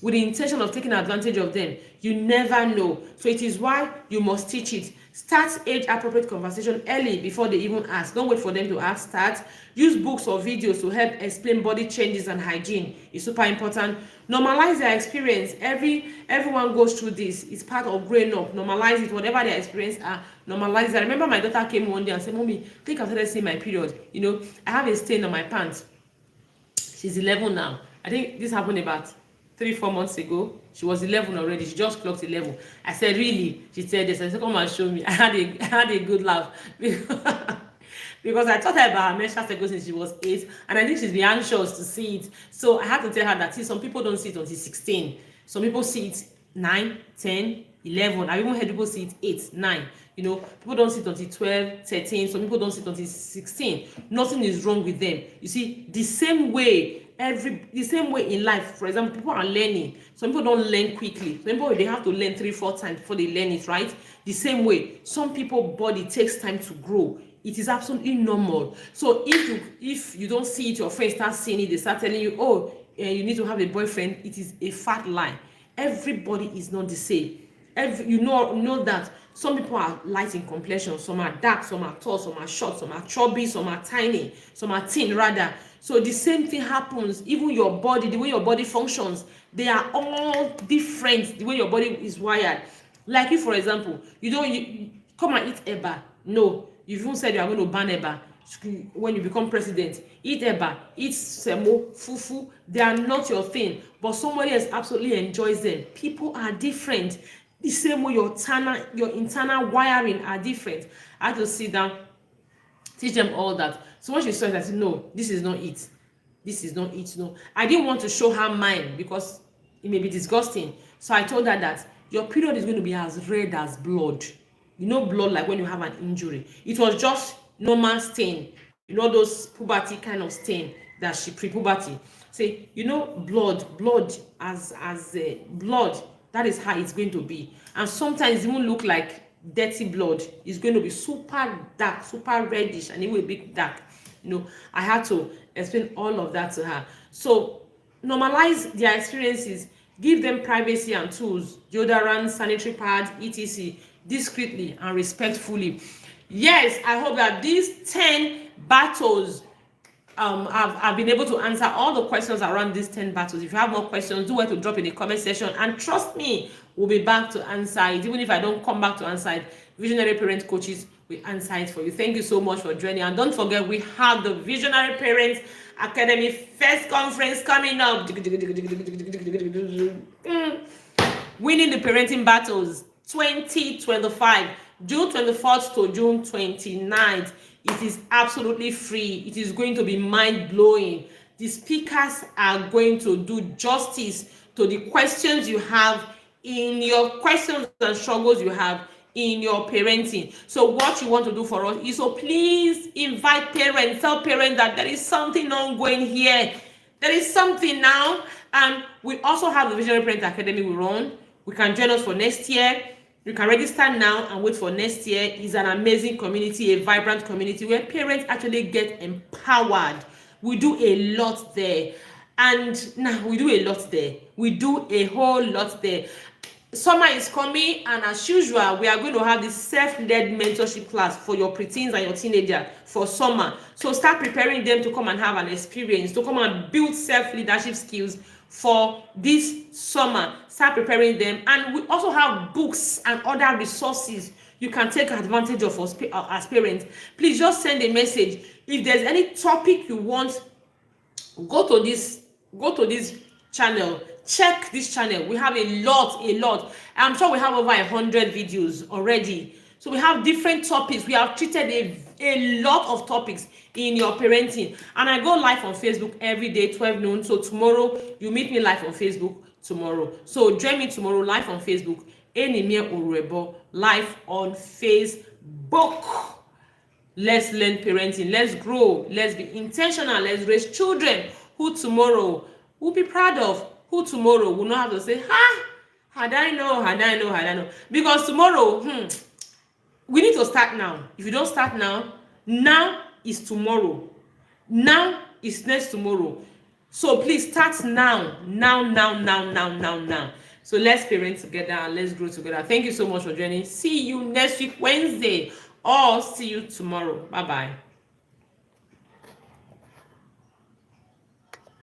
with the intention of taking advantage of them. You never know. So it is why you must teach it. Start age appropriate conversation early before they even ask. Don't wait for them to ask. Start. Use books or videos to help explain body changes and hygiene. It's super important. Normalize their experience. Everyone goes through this. It's part of growing up. Normalize it. Whatever their experience are, normalize it. I remember my daughter came one day and said, "Mommy, I think I've started seeing my period. I have a stain on my pants." She's 11 now. I think this happened about 3-4 months ago. She was 11 already. She just clocked 11. I said, "Really?" She said this. I said, "Come and show me." I had a good laugh because I taught her about her menstrual cycle since she was 8, and I think she's been anxious to see it. So I had to tell her that, see, some people don't see it until 16. Some people see it 9, 10, 11. I've even heard people see it 8, 9. People don't see it until 12, 13. Some people don't see it until 16. Nothing is wrong with them. You see, the same way in life. For example, people are learning. Some people don't learn quickly. Some people, they have to learn 3-4 times before they learn it, right? The same way, some people's body takes time to grow. It is absolutely normal. So if you don't see it, your friends start seeing it, they start telling you, "Oh, you need to have a boyfriend," it is a fat lie. Everybody is not the same. You know that some people are light in complexion, some are dark, some are tall, some are short, some are chubby, some are tiny, some are thin rather. So the same thing happens. Even your body, the way your body functions, they are all different. The way your body is wired. Like you, for example, you come and eat eba. No, you've even said you are going to ban eba when you become president. Eat eba, eat semo, fufu. They are not your thing, but somebody else absolutely enjoys them. People are different. The same way your internal wiring are different. I had to sit down, teach them all that. So when she saw it, I said, "No, this is not it. This is not it." No, I didn't want to show her mine because it may be disgusting. So I told her that your period is going to be as red as blood. Blood, like when you have an injury. It was just normal stain. Those puberty kind of stain that she pre-puberty. Say, blood as blood. That is how it's going to be. And sometimes it won't look like dirty blood. It's going to be super dark, super reddish, and it will be dark. I had to explain all of that to her. So normalize their experiences. Give them privacy and tools, deodorant, sanitary pads, etc. discreetly and respectfully. Yes, I hope that these 10 battles I've been able to answer all the questions around these 10 battles. If you have more questions, do well to drop in the comment section, and trust me, we'll be back to answer it. Even if I don't come back to answer it, Visionary Parent Coaches will answer it for you. Thank you so much for joining, and don't forget, we have the Visionary Parents Academy first conference coming up. Winning the Parenting Battles 2025, June 24th to June 29th. It is absolutely free. It is going to be mind-blowing. The speakers are going to do justice to the questions you have in your questions and struggles you have in your parenting. So what you want to do for us is, so please invite parents, tell parents that there is something ongoing here. There is something now. And we also have the Visionary Parent Academy we run. We can join us for next year. You can register now and wait for next year. It's an amazing community, a vibrant community where parents actually get empowered. We do a lot there. And now we do a lot there. We do a whole lot there. Summer is coming, and as usual, we are going to have this self-led mentorship class for your preteens and your teenager for summer. So start preparing them to come and have an experience, to come and build self-leadership skills for this summer. Start preparing them. And we also have books and other resources you can take advantage of as parents. Please just send a message. If there's any topic you want, go to this channel. Check this channel. We have a lot. I'm sure we have over 100 videos already. So we have different topics. We have treated a lot of topics in your parenting. And I go live on Facebook every day, 12 noon. So tomorrow, you meet me live on Facebook tomorrow. So join me tomorrow live on Facebook. Enimien Oruebor live on Facebook. Let's learn parenting. Let's grow. Let's be intentional. Let's raise children who tomorrow will be proud of. Who tomorrow will not have to say, had I know. Because tomorrow, we need to start now. If you don't start now, now is tomorrow. Now is next tomorrow. So please start now. Now. So let's parent together and let's grow together. Thank you so much for joining. See you next week, Wednesday, or see you tomorrow. Bye-bye.